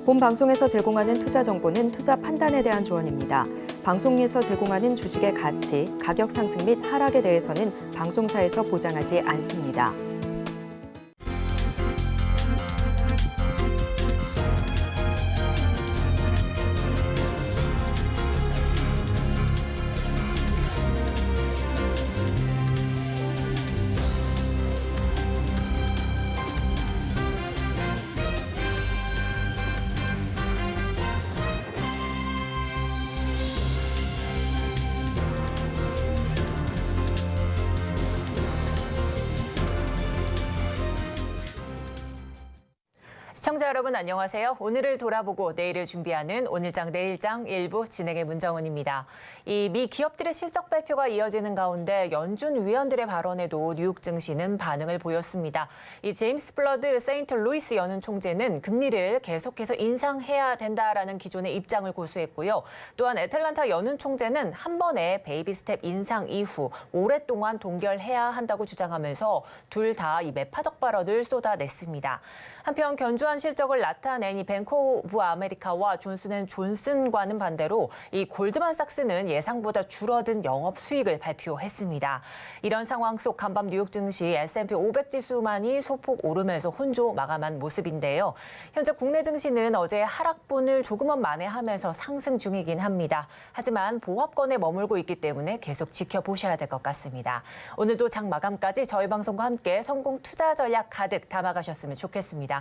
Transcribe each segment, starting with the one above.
본 방송에서 제공하는 투자 정보는 투자 판단에 대한 조언입니다. 방송에서 제공하는 주식의 가치, 가격 상승 및 하락에 대해서는 방송사에서 보장하지 않습니다. 시청자 여러분 안녕하세요. 오늘을 돌아보고 내일을 준비하는 오늘장 내일장 일부 진행의 문정은입니다. 이 미 기업들의 실적 발표가 이어지는 가운데 연준 위원들의 발언에도 뉴욕 증시는 반응을 보였습니다. 이 제임스 블러드 세인트루이스 연은 총재는 금리를 계속해서 인상해야 된다라는 기존의 입장을 고수했고요. 또한 애틀란타 연은 총재는 한 번의 베이비 스텝 인상 이후 오랫동안 동결해야 한다고 주장하면서 둘 다 이 매파적 발언을 쏟아냈습니다. 한편 견조한 실적을 나타낸 이 뱅크 오브 아메리카와 존슨앤존슨과는 반대로 이 골드만삭스는 예상보다 줄어든 영업 수익을 발표했습니다. 이런 상황 속 간밤 뉴욕 증시 S&P 500 지수만이 소폭 오르면서 혼조 마감한 모습인데요. 현재 국내 증시는 어제 하락분을 조금은 만회하면서 상승 중이긴 합니다. 하지만 보합권에 머물고 있기 때문에 계속 지켜보셔야 될 것 같습니다. 오늘도 장 마감까지 저희 방송과 함께 성공 투자 전략 가득 담아가셨으면 좋겠습니다.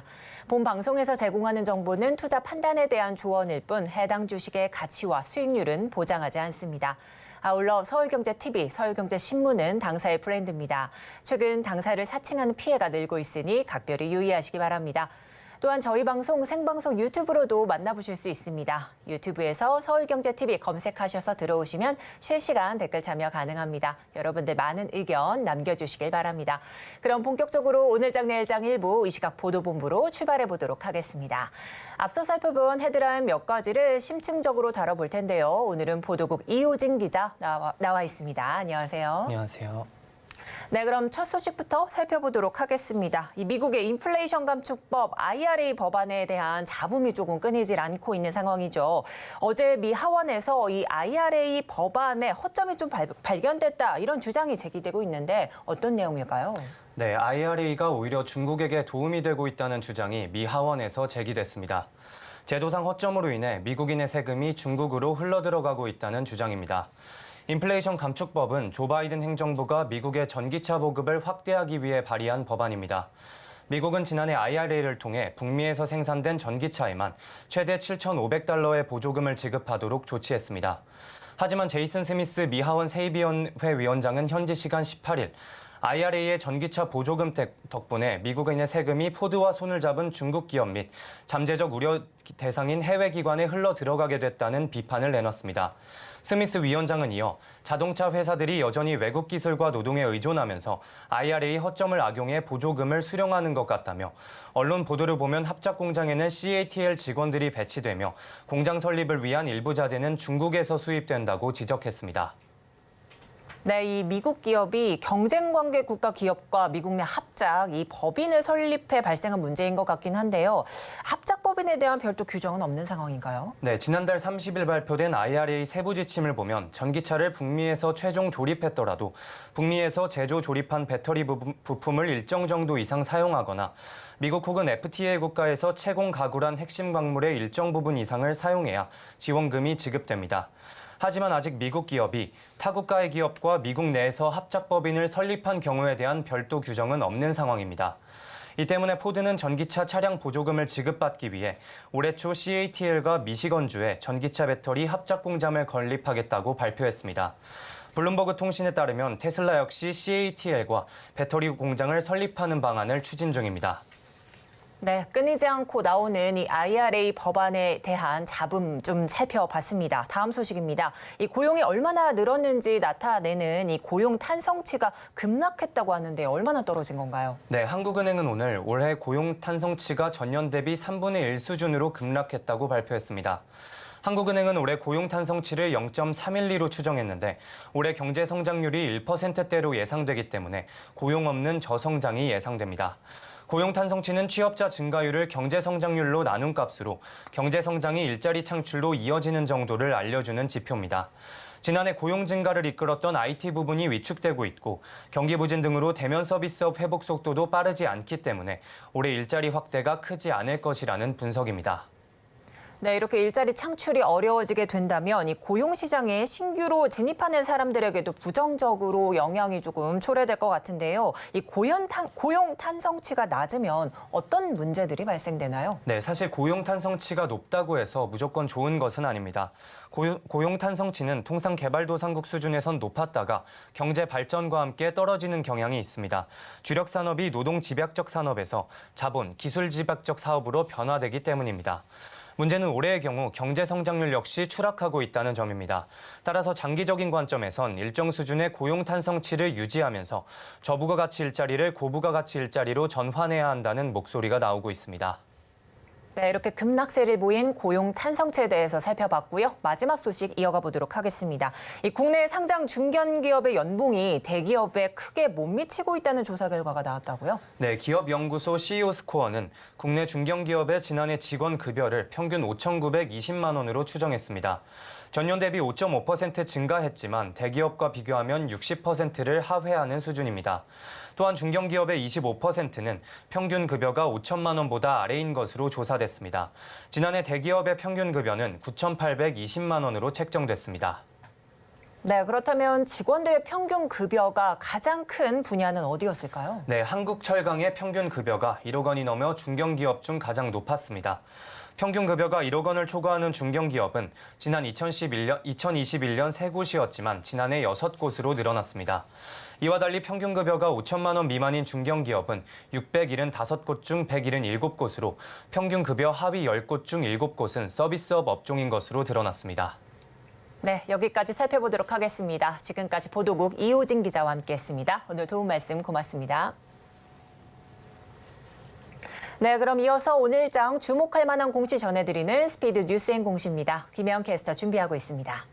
본 방송에서 제공하는 정보는 투자 판단에 대한 조언일 뿐 해당 주식의 가치와 수익률은 보장하지 않습니다. 아울러 서울경제TV, 서울경제신문은 당사의 브랜드입니다. 최근 당사를 사칭하는 피해가 늘고 있으니 각별히 유의하시기 바랍니다. 또한 저희 방송 생방송 유튜브로도 만나보실 수 있습니다. 유튜브에서 서울경제TV 검색하셔서 들어오시면 실시간 댓글 참여 가능합니다. 여러분들 많은 의견 남겨주시길 바랍니다. 그럼 본격적으로 오늘장 내일장 일부 이 시각 보도본부로 출발해 보도록 하겠습니다. 앞서 살펴본 헤드라인 몇 가지를 심층적으로 다뤄볼 텐데요. 오늘은 보도국 이호진 기자 나와 있습니다. 안녕하세요. 안녕하세요. 네, 그럼 첫 소식부터 살펴보도록 하겠습니다. 이 미국의 인플레이션 감축법 IRA 법안에 대한 잡음이 조금 끊이질 않고 있는 상황이죠. 어제 미 하원에서 이 IRA 법안에 허점이 좀 발견됐다 이런 주장이 제기되고 있는데 어떤 내용일까요? 네, IRA가 오히려 중국에게 도움이 되고 있다는 주장이 미 하원에서 제기됐습니다. 제도상 허점으로 인해 미국인의 세금이 중국으로 흘러들어가고 있다는 주장입니다. 인플레이션 감축법은 조 바이든 행정부가 미국의 전기차 보급을 확대하기 위해 발의한 법안입니다. 미국은 지난해 IRA를 통해 북미에서 생산된 전기차에만 최대 7,500달러의 보조금을 지급하도록 조치했습니다. 하지만 제이슨 스미스 미 하원 세입위원회 위원장은 현지 시간 18일 IRA의 전기차 보조금 덕분에 미국인의 세금이 포드와 손을 잡은 중국 기업 및 잠재적 우려 대상인 해외 기관에 흘러 들어가게 됐다는 비판을 내놨습니다. 스미스 위원장은 이어 자동차 회사들이 여전히 외국 기술과 노동에 의존하면서 IRA 허점을 악용해 보조금을 수령하는 것 같다며 언론 보도를 보면 합작 공장에는 CATL 직원들이 배치되며 공장 설립을 위한 일부 자재는 중국에서 수입된다고 지적했습니다. 네, 이 미국 기업이 경쟁관계 국가 기업과 미국 내 합작, 이 법인을 설립해 발생한 문제인 것 같긴 한데요. 합작 법인에 대한 별도 규정은 없는 상황인가요? 네, 지난달 30일 발표된 IRA 세부 지침을 보면 전기차를 북미에서 최종 조립했더라도 북미에서 제조 조립한 배터리 부품을 일정 정도 이상 사용하거나 미국 혹은 FTA 국가에서 채공 가구란 핵심 광물의 일정 부분 이상을 사용해야 지원금이 지급됩니다. 하지만 아직 미국 기업이 타국가의 기업과 미국 내에서 합작법인을 설립한 경우에 대한 별도 규정은 없는 상황입니다. 이 때문에 포드는 전기차 차량 보조금을 지급받기 위해 올해 초 CATL과 미시건주에 전기차 배터리 합작 공장을 건립하겠다고 발표했습니다. 블룸버그 통신에 따르면 테슬라 역시 CATL과 배터리 공장을 설립하는 방안을 추진 중입니다. 네, 끊이지 않고 나오는 이 IRA 법안에 대한 잡음 좀 살펴봤습니다. 다음 소식입니다. 이 고용이 얼마나 늘었는지 나타내는 이 고용 탄성치가 급락했다고 하는데 얼마나 떨어진 건가요? 네, 한국은행은 오늘 올해 고용 탄성치가 전년 대비 3분의 1 수준으로 급락했다고 발표했습니다. 한국은행은 올해 고용 탄성치를 0.312로 추정했는데 올해 경제 성장률이 1%대로 예상되기 때문에 고용 없는 저성장이 예상됩니다. 고용 탄성치는 취업자 증가율을 경제 성장률로 나눈 값으로 경제 성장이 일자리 창출로 이어지는 정도를 알려주는 지표입니다. 지난해 고용 증가를 이끌었던 IT 부분이 위축되고 있고 경기 부진 등으로 대면 서비스업 회복 속도도 빠르지 않기 때문에 올해 일자리 확대가 크지 않을 것이라는 분석입니다. 네, 이렇게 일자리 창출이 어려워지게 된다면 이 고용 시장에 신규로 진입하는 사람들에게도 부정적으로 영향이 조금 초래될 것 같은데요. 이 고용 탄성치가 낮으면 어떤 문제들이 발생되나요? 네, 사실 고용 탄성치가 높다고 해서 무조건 좋은 것은 아닙니다. 고용 탄성치는 통상 개발도상국 수준에선 높았다가 경제 발전과 함께 떨어지는 경향이 있습니다. 주력 산업이 노동 집약적 산업에서 자본, 기술 집약적 사업으로 변화되기 때문입니다. 문제는 올해의 경우 경제 성장률 역시 추락하고 있다는 점입니다. 따라서 장기적인 관점에선 일정 수준의 고용 탄성치를 유지하면서 저부가가치 일자리를 고부가가치 일자리로 전환해야 한다는 목소리가 나오고 있습니다. 네, 이렇게 급락세를 보인 고용 탄성치에 대해서 살펴봤고요. 마지막 소식 이어가 보도록 하겠습니다. 이 국내 상장 중견기업의 연봉이 대기업에 크게 못 미치고 있다는 조사 결과가 나왔다고요? 네, 기업연구소 CEO 스코어는 국내 중견기업의 지난해 직원 급여를 평균 5,920만 원으로 추정했습니다. 전년 대비 5.5% 증가했지만 대기업과 비교하면 60%를 하회하는 수준입니다. 또한 중견기업의 25%는 평균 급여가 5천만 원보다 아래인 것으로 조사됐습니다. 지난해 대기업의 평균 급여는 9,820만 원으로 책정됐습니다. 네, 그렇다면 직원들의 평균 급여가 가장 큰 분야는 어디였을까요? 네, 한국철강의 평균 급여가 1억 원이 넘어 중견기업 중 가장 높았습니다. 평균 급여가 1억 원을 초과하는 중견기업은 지난 2021년 3곳이었지만 지난해 6곳으로 늘어났습니다. 이와 달리 평균 급여가 5천만 원 미만인 중견기업은 675곳 중 177곳으로 평균 급여 하위 10곳 중 7곳은 서비스업 업종인 것으로 드러났습니다. 네, 여기까지 살펴보도록 하겠습니다. 지금까지 보도국 이호진 기자와 함께했습니다. 오늘 도움 말씀 고맙습니다. 네, 그럼 이어서 오늘장 주목할 만한 공시 전해드리는 스피드 뉴스앤 공시입니다. 김혜영 캐스터 준비하고 있습니다.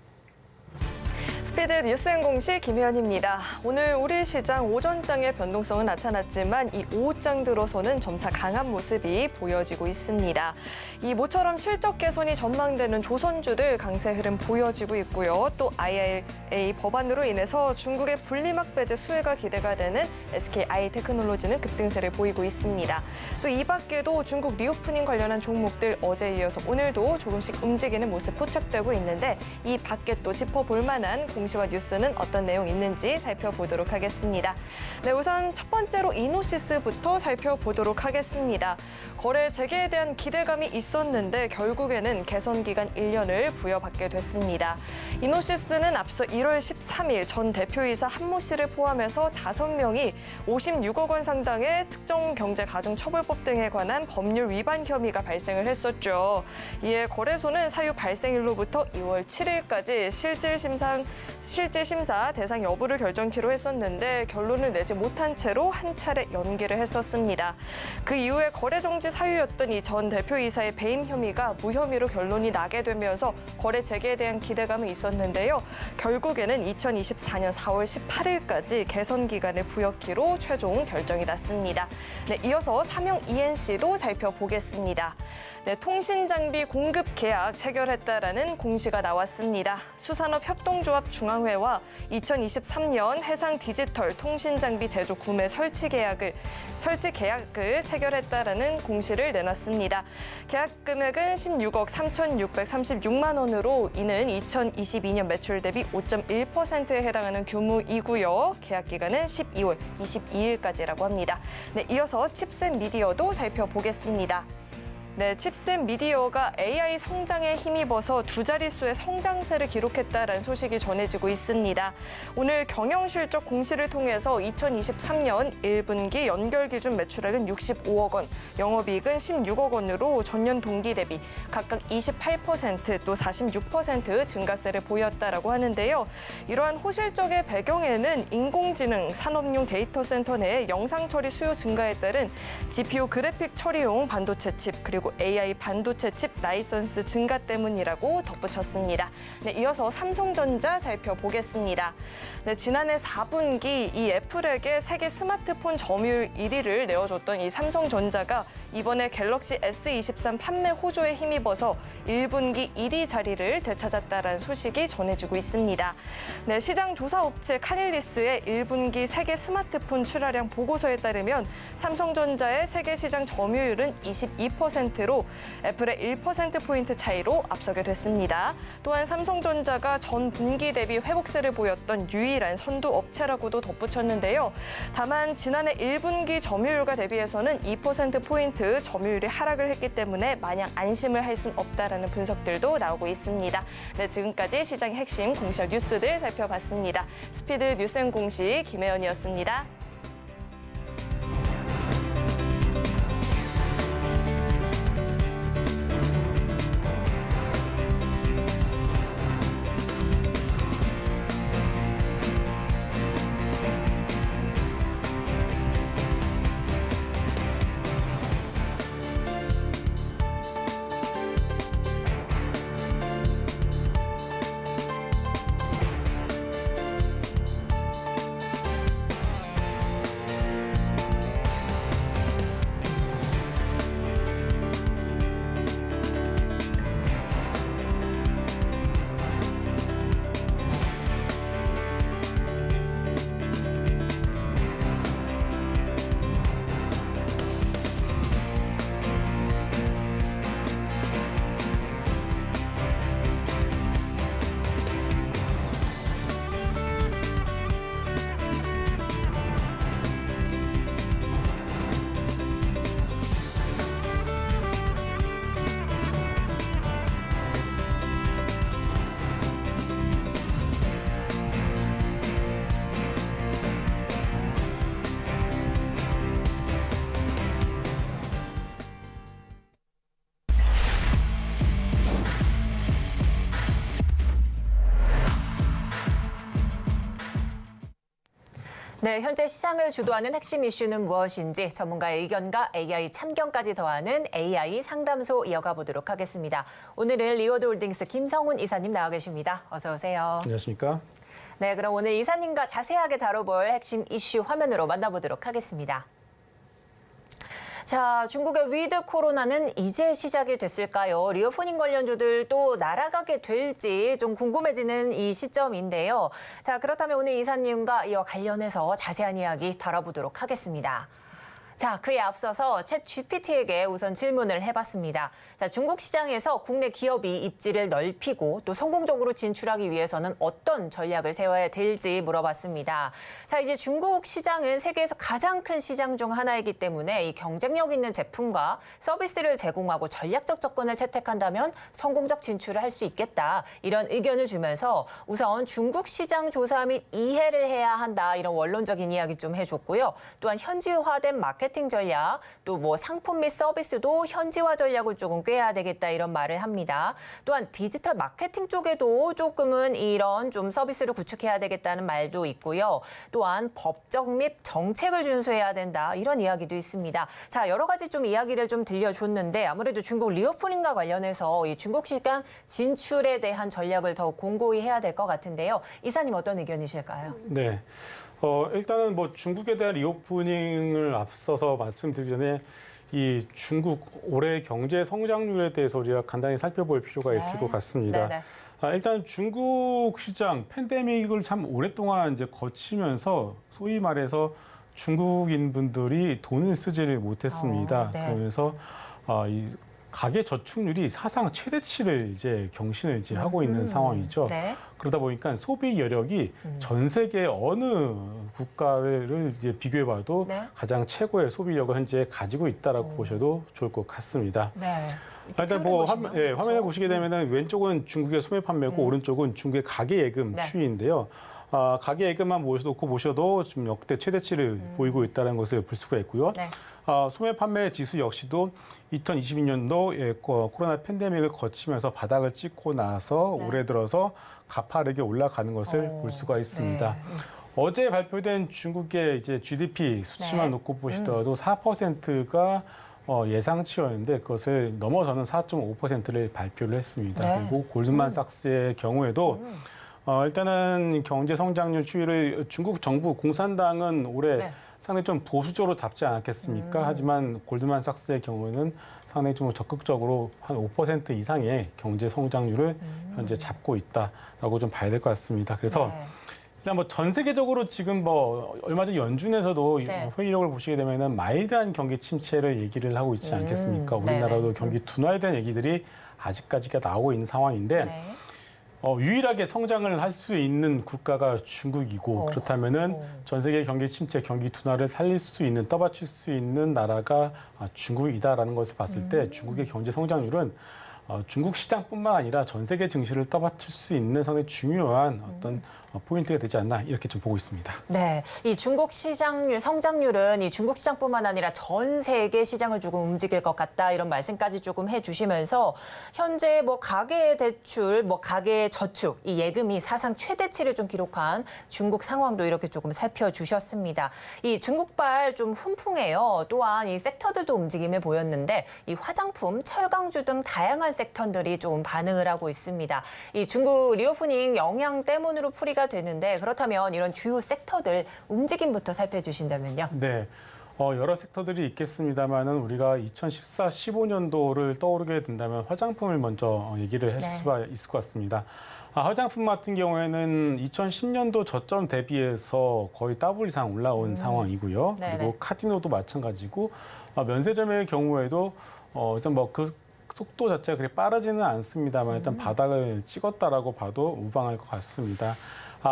스피드 뉴스앤 공시 김혜연입니다. 오늘 우리 시장 오전장의 변동성은 나타났지만 이 오후장 들어서는 점차 강한 모습이 보여지고 있습니다. 이 모처럼 실적 개선이 전망되는 조선주들 강세 흐름 보여지고 있고요. 또 IRA 법안으로 인해서 중국의 분리막 배제 수혜가 기대가 되는 SKI테크놀로지는 급등세를 보이고 있습니다. 또 이 밖에도 중국 리오프닝 관련한 종목들 어제에 이어서 오늘도 조금씩 움직이는 모습 포착되고 있는데 이 밖에 또 짚어볼 만한 공시와 뉴스는 어떤 내용 있는지 살펴보도록 하겠습니다. 네, 우선 첫 번째로 이노시스부터 살펴보도록 하겠습니다. 거래 재개에 대한 기대감이 있었는데 결국에는 개선 기간 1년을 부여받게 됐습니다. 이노시스는 앞서 1월 13일 전 대표이사 한모 씨를 포함해서 5명이 56억 원 상당의 특정 경제 가중 처벌법 등에 관한 법률 위반 혐의가 발생을 했었죠. 이에 거래소는 사유 발생일로부터 2월 7일까지 실질 심사 대상 여부를 결정키로 했었는데 결론을 내지 못한 채로 한 차례 연기를 했었습니다. 그 이후에 거래 정지 사유였던 이 전 대표이사의 배임 혐의가 무혐의로 결론이 나게 되면서 거래 재개에 대한 기대감이 있었는데요. 결국에는 2024년 4월 18일까지 개선 기간을 부여키로 최종 결정이 났습니다. 네, 이어서 삼형 ENC도 살펴보겠습니다. 네, 통신장비 공급 계약 체결했다라는 공시가 나왔습니다. 수산업협동조합 중앙회와 2023년 해상 디지털 통신장비 제조 구매 설치 계약을 체결했다라는 공시를 내놨습니다. 계약 금액은 16억 3,636만 원으로 이는 2022년 매출 대비 5.1%에 해당하는 규모이고요. 계약 기간은 12월 22일까지라고 합니다. 네, 이어서 칩셋 미디어도 살펴보겠습니다. 네, 칩셋 미디어가 AI 성장에 힘입어서 두 자릿수의 성장세를 기록했다라는 소식이 전해지고 있습니다. 오늘 경영실적 공시를 통해서 2023년 1분기 연결 기준 매출액은 65억 원, 영업이익은 16억 원으로 전년 동기 대비 각각 28% 또 46% 증가세를 보였다라고 하는데요. 이러한 호실적의 배경에는 인공지능 산업용 데이터 센터 내의 영상 처리 수요 증가에 따른 GPU 그래픽 처리용 반도체 칩 그리고 그리고 AI 반도체 칩 라이선스 증가 때문이라고 덧붙였습니다. 네, 이어서 삼성전자 살펴보겠습니다. 네, 지난해 4분기 이 애플에게 세계 스마트폰 점유율 1위를 내어줬던 이 삼성전자가 이번에 갤럭시 S23 판매 호조에 힘입어서 1분기 1위 자리를 되찾았다는 소식이 전해지고 있습니다. 네, 시장 조사 업체 카닐리스의 1분기 세계 스마트폰 출하량 보고서에 따르면 삼성전자의 세계 시장 점유율은 22%로 애플의 1%포인트 차이로 앞서게 됐습니다. 또한 삼성전자가 전 분기 대비 회복세를 보였던 유일한 선두 업체라고도 덧붙였는데요. 다만 지난해 1분기 점유율과 대비해서는 2%포인트 점유율이 하락을 했기 때문에 마냥 안심을 할 순 없다라는 분석들도 나오고 있습니다. 네, 지금까지 시장의 핵심 공시적 뉴스들 살펴봤습니다. 스피드 뉴스앤공시 김혜연이었습니다. 네, 현재 시장을 주도하는 핵심 이슈는 무엇인지 전문가의 의견과 AI 참견까지 더하는 AI 상담소 이어가 보도록 하겠습니다. 오늘은 리워드홀딩스 김성훈 이사님 나와 계십니다. 어서 오세요. 안녕하십니까? 네, 그럼 오늘 이사님과 자세하게 다뤄볼 핵심 이슈 화면으로 만나보도록 하겠습니다. 자, 중국의 위드 코로나는 이제 시작이 됐을까요? 리오프닝 관련주들 또 날아가게 될지 좀 궁금해지는 이 시점인데요. 자, 그렇다면 오늘 이사님과 이와 관련해서 자세한 이야기 다뤄보도록 하겠습니다. 자, 그에 앞서서 챗 GPT에게 우선 질문을 해봤습니다. 자, 중국 시장에서 국내 기업이 입지를 넓히고 또 성공적으로 진출하기 위해서는 어떤 전략을 세워야 될지 물어봤습니다. 자, 이제 중국 시장은 세계에서 가장 큰 시장 중 하나이기 때문에 이 경쟁력 있는 제품과 서비스를 제공하고 전략적 접근을 채택한다면 성공적 진출을 할 수 있겠다. 이런 의견을 주면서 우선 중국 시장 조사 및 이해를 해야 한다. 이런 원론적인 이야기 좀 해줬고요. 또한 현지화된 마케팅 전략, 또 뭐 상품 및 서비스도 현지화 전략을 조금 꿰야 되겠다 이런 말을 합니다. 또한 디지털 마케팅 쪽에도 조금은 이런 좀 서비스를 구축해야 되겠다는 말도 있고요. 또한 법적 및 정책을 준수해야 된다 이런 이야기도 있습니다. 자, 여러 가지 좀 이야기를 좀 들려줬는데 아무래도 중국 리오프닝과 관련해서 이 중국 시장 진출에 대한 전략을 더욱 공고히 해야 될 것 같은데요. 이사님 어떤 의견이실까요? 네. 일단은 뭐 중국에 대한 리오프닝을 앞서서 말씀드리기 전에 이 중국 올해 경제 성장률에 대해서 우리가 간단히 살펴볼 필요가 있을 것 같습니다. 네네. 일단 중국 시장 팬데믹을 참 오랫동안 이제 거치면서 소위 말해서 중국인 분들이 돈을 쓰지를 못했습니다. 네. 그러면서 이 가계 저축률이 사상 최대치를 이제 경신을 이제 하고 있는 상황이죠. 네. 그러다 보니까 소비 여력이 전 세계 어느 국가를 이제 비교해봐도 네. 가장 최고의 소비력을 현재 가지고 있다라고 보셔도 좋을 것 같습니다. 네. 일단 뭐 화면에 보시게 되면은 왼쪽은 중국의 소매 판매고 오른쪽은 중국의 가계 예금 네. 추이인데요. 가계 예금만 놓고 보셔도 좀 역대 최대치를 보이고 있다는 것을 볼 수가 있고요. 네. 소매 판매 지수 역시도 2022년도 코로나 팬데믹을 거치면서 바닥을 찍고 나서 네. 올해 들어서 가파르게 올라가는 것을 볼 수가 있습니다. 네. 어제 발표된 중국의 이제 GDP 수치만 네. 놓고 보시더라도 4%가 예상치였는데 그것을 넘어서는 4.5%를 발표를 했습니다. 네. 그리고 골드만삭스의 경우에도 일단은 경제 성장률 추이를 중국 정부 공산당은 올해 네. 상당히 좀 보수적으로 잡지 않았겠습니까? 하지만 골드만삭스의 경우는 상당히 좀 적극적으로 한 5% 이상의 경제 성장률을 현재 잡고 있다라고 좀 봐야 될 것 같습니다. 그래서 네. 일단 뭐 전 세계적으로 지금 뭐 얼마 전 연준에서도 네. 회의록을 보시게 되면은 마일드한 경기 침체를 얘기를 하고 있지 않겠습니까? 우리나라도 네네. 경기 둔화에 대한 얘기들이 아직까지가 나오고 있는 상황인데 네. 유일하게 성장을 할 수 있는 국가가 중국이고 그렇다면은 전 세계 경기 침체, 경기 둔화를 살릴 수 있는, 떠받칠 수 있는 나라가 중국이다라는 것을 봤을 때 중국의 경제 성장률은 중국 시장뿐만 아니라 전 세계 증시를 떠받칠 수 있는 상당히 중요한 어떤 포인트가 되지 않나 이렇게 좀 보고 있습니다. 네, 이 중국 시장률, 성장률은 이 중국 시장뿐만 아니라 전 세계 시장을 조금 움직일 것 같다 이런 말씀까지 조금 해주시면서 현재 뭐 가계 대출, 뭐 가계 저축, 이 예금이 사상 최대치를 좀 기록한 중국 상황도 이렇게 조금 살펴주셨습니다. 이 중국발 좀 훈풍해요. 또한 이 섹터들도 움직임을 보였는데 이 화장품, 철강주 등 다양한 섹터들이 좀 반응을 하고 있습니다. 이 중국 리오프닝 영향 때문으로 풀이가 되는데 그렇다면 이런 주요 섹터들 움직임부터 살펴주신다면요. 네. 여러 섹터들이 있겠습니다만은 우리가 2014, 15년도를 떠오르게 된다면 화장품을 먼저 얘기를 할 수가 있을 것 같습니다. 화장품 같은 경우에는 2010년도 저점 대비해서 거의 더블 이상 올라온 상황이고요. 네네. 그리고 카지노도 마찬가지고 면세점의 경우에도 일단 뭐 그 속도 자체가 그렇게 빠르지는 않습니다만 일단 바닥을 찍었다라고 봐도 무방할 것 같습니다.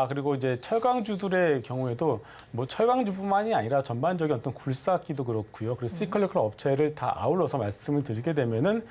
그리고 이제 철강주들의 경우에도 뭐 철강주뿐만이 아니라 전반적인 어떤 굴삭기도 그렇고요. 그리고 시클리컬 업체를 다 아울러서 말씀을 드리게 되면은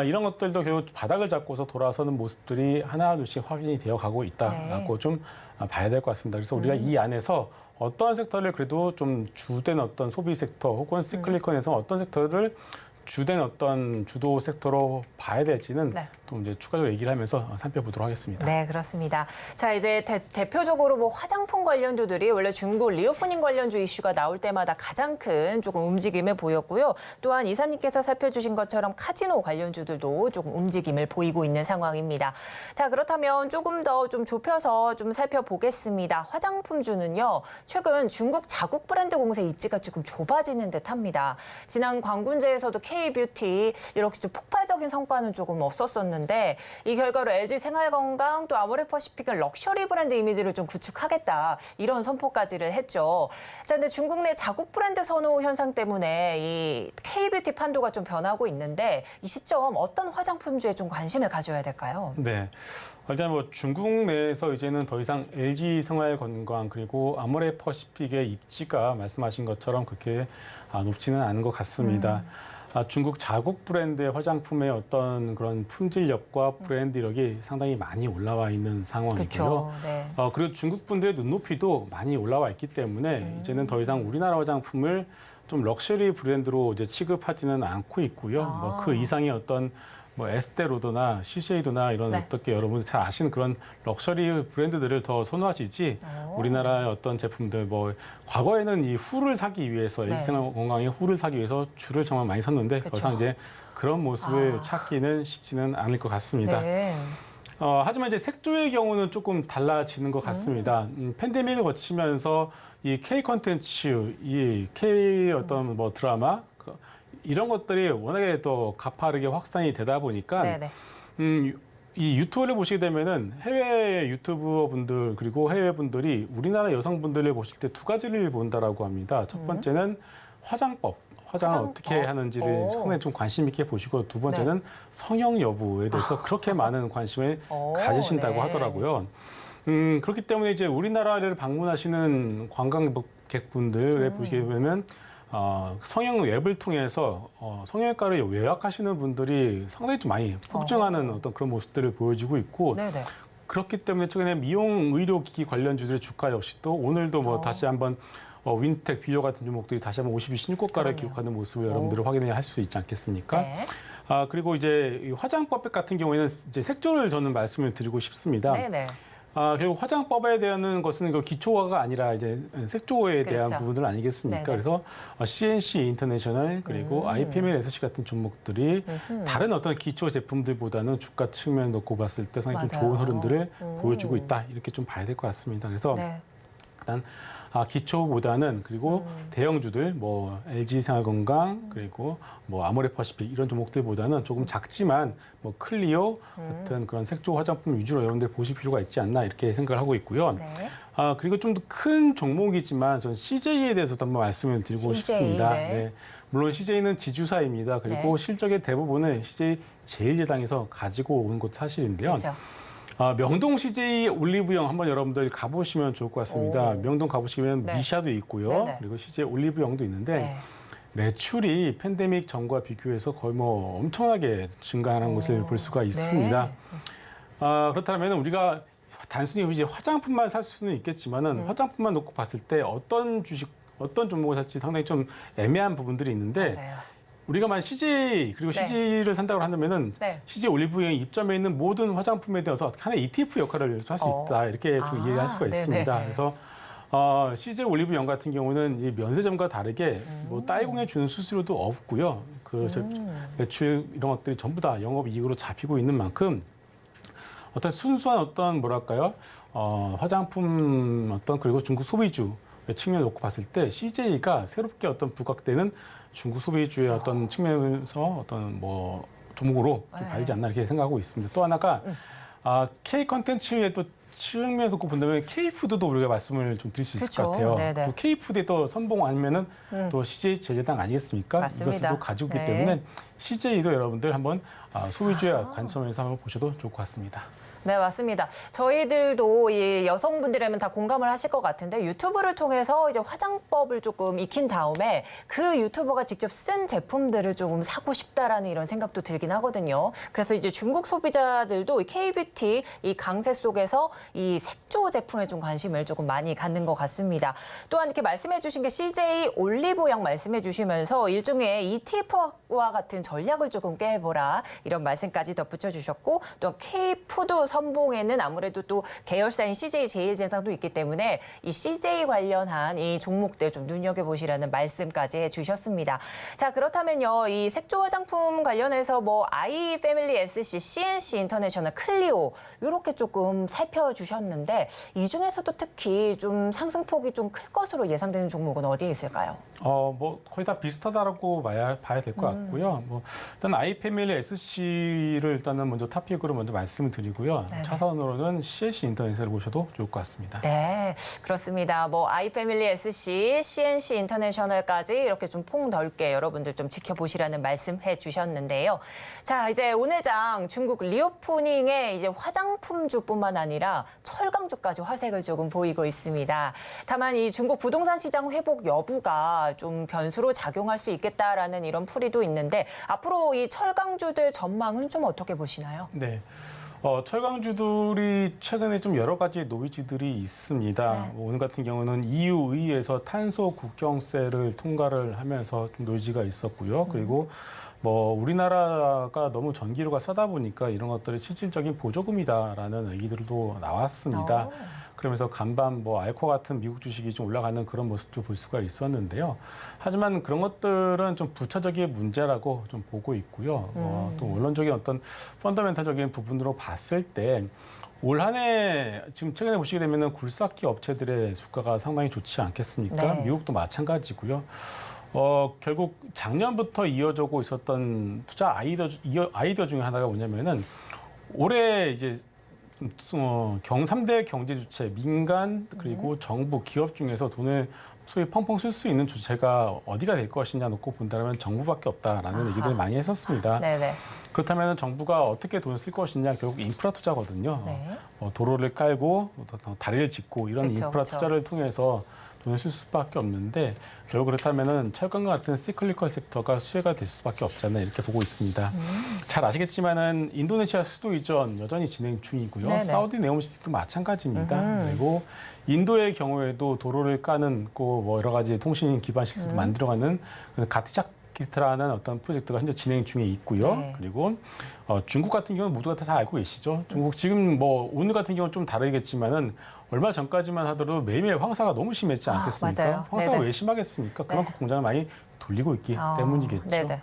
이런 것들도 결국 바닥을 잡고서 돌아서는 모습들이 하나둘씩 확인이 되어 가고 있다라고 좀 봐야 될 것 같습니다. 그래서 우리가 이 안에서 어떤 섹터를 그래도 좀 주된 어떤 소비 섹터 혹은 시클리컬에서 어떤 섹터를 주된 어떤 주도 섹터로 봐야 될지는 또 이제 추가적으로 얘기를 하면서 살펴보도록 하겠습니다. 네, 그렇습니다. 자, 이제 대표적으로 뭐 화장품 관련주들이 원래 중국 리오프닝 관련주 이슈가 나올 때마다 가장 큰 조금 움직임을 보였고요. 또한 이사님께서 살펴주신 것처럼 카지노 관련주들도 조금 움직임을 보이고 있는 상황입니다. 자, 그렇다면 조금 더 좀 좁혀서 좀 살펴보겠습니다. 화장품주는요, 최근 중국 자국 브랜드 공세 입지가 조금 좁아지는 듯합니다. 지난 광군제에서도 K뷰티 이렇게 좀 폭발적인 성과는 조금 없었었는데 이 결과로 LG 생활건강 또 아모레퍼시픽은 럭셔리 브랜드 이미지를 좀 구축하겠다 이런 선포까지를 했죠. 자, 근데 중국 내 자국 브랜드 선호 현상 때문에 이 K뷰티 판도가 좀 변하고 있는데 이 시점 어떤 화장품주에 좀 관심을 가져야 될까요? 네. 일단 뭐 중국 내에서 이제는 더 이상 LG 생활건강 그리고 아모레퍼시픽의 입지가 말씀하신 것처럼 그렇게 높지는 않은 것 같습니다. 중국 자국 브랜드의 화장품의 어떤 그런 품질력과 브랜드력이 상당히 많이 올라와 있는 상황이고요. 그렇죠. 네. 그리고 중국 분들의 눈높이도 많이 올라와 있기 때문에 이제는 더 이상 우리나라 화장품을 좀 럭셔리 브랜드로 이제 취급하지는 않고 있고요. 뭐 그 이상의 어떤 뭐 에스테로더나 시쉐이도나 이런 어떻게 여러분들 잘 아시는 그런 럭셔리 브랜드들을 더 선호하시지 우리나라의 어떤 제품들 뭐 과거에는 이 훌을 사기 위해서 일생활 건강의 훌을 사기 위해서 줄을 정말 많이 섰는데 더 이상 이제 그런 모습을 찾기는 쉽지는 않을 것 같습니다. 네. 하지만 이제 색조의 경우는 조금 달라지는 것 같습니다. 팬데믹을 거치면서 이 K 콘텐츠, 이 K 어떤 뭐 드라마 이런 것들이 워낙에 또 가파르게 확산이 되다 보니까 이 유튜브를 보시게 되면은 해외 유튜버 분들 그리고 해외 분들이 우리나라 여성분들을 보실 때 두 가지를 본다라고 합니다. 첫 번째는 화장을 어떻게 하는지를 상당히 좀 관심 있게 보시고 두 번째는 성형 여부에 대해서 그렇게 많은 관심을 가지신다고 하더라고요. 그렇기 때문에 이제 우리나라를 방문하시는 관광객분들을 보시게 되면 성형 웹을 통해서 성형외과를 예약하시는 분들이 상당히 좀 많이 폭증하는 어떤 그런 모습들을 보여주고 있고 그렇기 때문에 최근에 미용 의료기기 관련주들의 주가 역시 또 오늘도 뭐 다시 한번 윈텍, 비료 같은 종목들이 다시 한번 52 신고가를 기록하는 모습을 여러분들 확인할 수 있지 않겠습니까? 그리고 이제 이 화장법 같은 경우에는 이제 색조를 저는 말씀을 드리고 싶습니다. 결국 화장법에 대한 것은 그 기초가 아니라 이제 색조에 대한 그렇죠. 부분들 아니겠습니까? 네네. 그래서 CNC 인터내셔널 그리고 IPML SC 같은 종목들이 다른 어떤 기초 제품들보다는 주가 측면 놓고 봤을 때 상당히 좀 맞아요. 좋은 흐름들을 보여주고 있다 이렇게 좀 봐야 될 것 같습니다. 그래서 네. 일단 기초보다는 그리고 대형주들 뭐 LG 생활건강 그리고 뭐 아모레퍼시픽 이런 종목들보다는 조금 작지만 뭐 클리오 같은 그런 색조 화장품 위주로 여러분들 보실 필요가 있지 않나 이렇게 생각을 하고 있고요. 네. 그리고 좀 더 큰 종목이지만 저는 CJ에 대해서도 한번 말씀을 드리고 CJ, 싶습니다. 네. 물론 CJ는 지주사입니다. 그리고 네. 실적의 대부분을 CJ 제일제당에서 가지고 온 것 사실인데요. 그렇죠. 명동 CJ 올리브영 한번 여러분들 가보시면 좋을 것 같습니다. 오. 명동 가보시면 네. 미샤도 있고요. 네네. 그리고 CJ 올리브영도 있는데 네. 매출이 팬데믹 전과 비교해서 거의 뭐 엄청나게 증가하는 것을 볼 수가 있습니다. 네. 그렇다면 우리가 단순히 이제 화장품만 살 수는 있겠지만은 화장품만 놓고 봤을 때 어떤 주식, 어떤 종목을 살지 상당히 좀 애매한 부분들이 있는데 맞아요. 우리가 만 CJ 그리고 네. CJ를 산다고 한다면은 네. CJ 올리브영 입점에 있는 모든 화장품에 대해서 하나의 ETF 역할을 할 수 있다 이렇게 좀 이해할 수가 네네. 있습니다. 그래서 CJ 올리브영 같은 경우는 이 면세점과 다르게 뭐 따이공에 주는 수수료도 없고요. 그 매출 이런 것들이 전부 다 영업이익으로 잡히고 있는 만큼 어떤 순수한 어떤 뭐랄까요 화장품 어떤 그리고 중국 소비주 측면을 놓고 봤을 때 CJ가 새롭게 어떤 부각되는 중국 소비주의 어떤 측면에서 어떤 뭐 종목으로 좀 네. 발리지 않나 이렇게 생각하고 있습니다. 또 하나가 K 컨텐츠의 또 측면에서 본다면 K 푸드도 우리가 말씀을 좀 드릴 수 있을 그쵸. 것 같아요. 네네. 또 K 푸드의 또 선봉 아니면은 또 CJ 제재당 아니겠습니까? 맞습니다. 이것을 또 가지고 있기 네. 때문에 CJ도 여러분들 한번 소비주의 관점에서 한번 보셔도 좋을 것 같습니다. 네, 맞습니다. 저희들도 이 여성분들이라면 다 공감을 하실 것 같은데 유튜브를 통해서 이제 화장법을 조금 익힌 다음에 그 유튜버가 직접 쓴 제품들을 조금 사고 싶다라는 이런 생각도 들긴 하거든요. 그래서 이제 중국 소비자들도 이 K뷰티 이 강세 속에서 이 색조 제품에 좀 관심을 조금 많이 갖는 것 같습니다. 또한 이렇게 말씀해 주신 게 CJ 올리브영 말씀해 주시면서 일종의 ETF와 같은 전략을 조금 깨보라 이런 말씀까지 덧붙여 주셨고 또 K푸드 선봉에는 아무래도 또 계열사인 CJ 제일제당도 있기 때문에 이 CJ 관련한 이 종목들 좀 눈여겨보시라는 말씀까지 해주셨습니다. 자, 그렇다면요. 이 색조 화장품 관련해서 뭐 아이 패밀리 SC, CNC 인터내셔널, 클리오 이렇게 조금 살펴주셨는데 이 중에서도 특히 좀 상승폭이 좀 클 것으로 예상되는 종목은 어디에 있을까요? 뭐 거의 다 비슷하다라고 봐야 될 것 같고요. 뭐 일단 아이 패밀리 SC를 일단은 먼저 탑픽으로 먼저 말씀을 드리고요. 네네. 차선으로는 CNC 인터넷을 보셔도 좋을 것 같습니다. 네, 그렇습니다. 뭐 아이패밀리 SC, CNC 인터내셔널까지 이렇게 좀 폭 넓게 여러분들 좀 지켜보시라는 말씀해 주셨는데요. 자, 이제 오늘장 중국 리오프닝의 이제 화장품주뿐만 아니라 철강주까지 화색을 조금 보이고 있습니다. 다만 이 중국 부동산 시장 회복 여부가 좀 변수로 작용할 수 있겠다라는 이런 풀이도 있는데 앞으로 이 철강주들 전망은 좀 어떻게 보시나요? 네. 철강주들이 최근에 좀 여러 가지 노이즈들이 있습니다. 네. 오늘 같은 경우는 EU 의회에서 탄소 국경세를 통과를 하면서 좀 노이즈가 있었고요. 그리고 뭐 우리나라가 너무 전기료가 싸다 보니까 이런 것들이 실질적인 보조금이다라는 얘기들도 나왔습니다. 그러면서 간밤 뭐 알코 같은 미국 주식이 좀 올라가는 그런 모습도 볼 수가 있었는데요. 하지만 그런 것들은 좀 부차적인 문제라고 좀 보고 있고요. 또 원론적인 어떤 펀더멘탈적인 부분으로 봤을 때 올 한 해 지금 최근에 보시게 되면은 굴삭기 업체들의 주가가 상당히 좋지 않겠습니까? 네. 미국도 마찬가지고요. 결국 작년부터 이어지고 있었던 투자 아이디어 중에 하나가 뭐냐면은 올해 이제 경3대 경제 주체, 민간 그리고 정부, 기업 중에서 돈을 소위 펑펑 쓸 수 있는 주체가 어디가 될 것이냐 놓고 본다면 정부밖에 없다라는 얘기를 많이 했었습니다. 네네. 그렇다면 정부가 어떻게 돈을 쓸 것이냐 결국 인프라 투자거든요. 네. 도로를 깔고 다리를 짓고 이런 그쵸, 인프라 그쵸. 투자를 통해서 돈을 쓸 수밖에 없는데 결국 그렇다면은 철강과 같은 시클리컬 섹터가 수혜가 될 수밖에 없지 않나 이렇게 보고 있습니다. 잘 아시겠지만은 인도네시아 수도 이전 여전히 진행 중이고요. 네네. 사우디 네옴시티도 마찬가지입니다. 그리고 인도의 경우에도 도로를 까는 뭐 여러 가지 통신 기반 시스템 만들어가는 가티작 마켓이라는 어떤 프로젝트가 현재 진행 중에 있고요. 네. 그리고 중국 같은 경우는 모두가 다 잘 알고 계시죠. 중국 지금 뭐 오늘 같은 경우는 좀 다르겠지만은 얼마 전까지만 하더라도 매일매일 황사가 너무 심했지 않겠습니까? 맞아요. 황사가 네네. 왜 심하겠습니까? 그만큼 공장을 많이 돌리고 있기 때문이겠죠. 네네.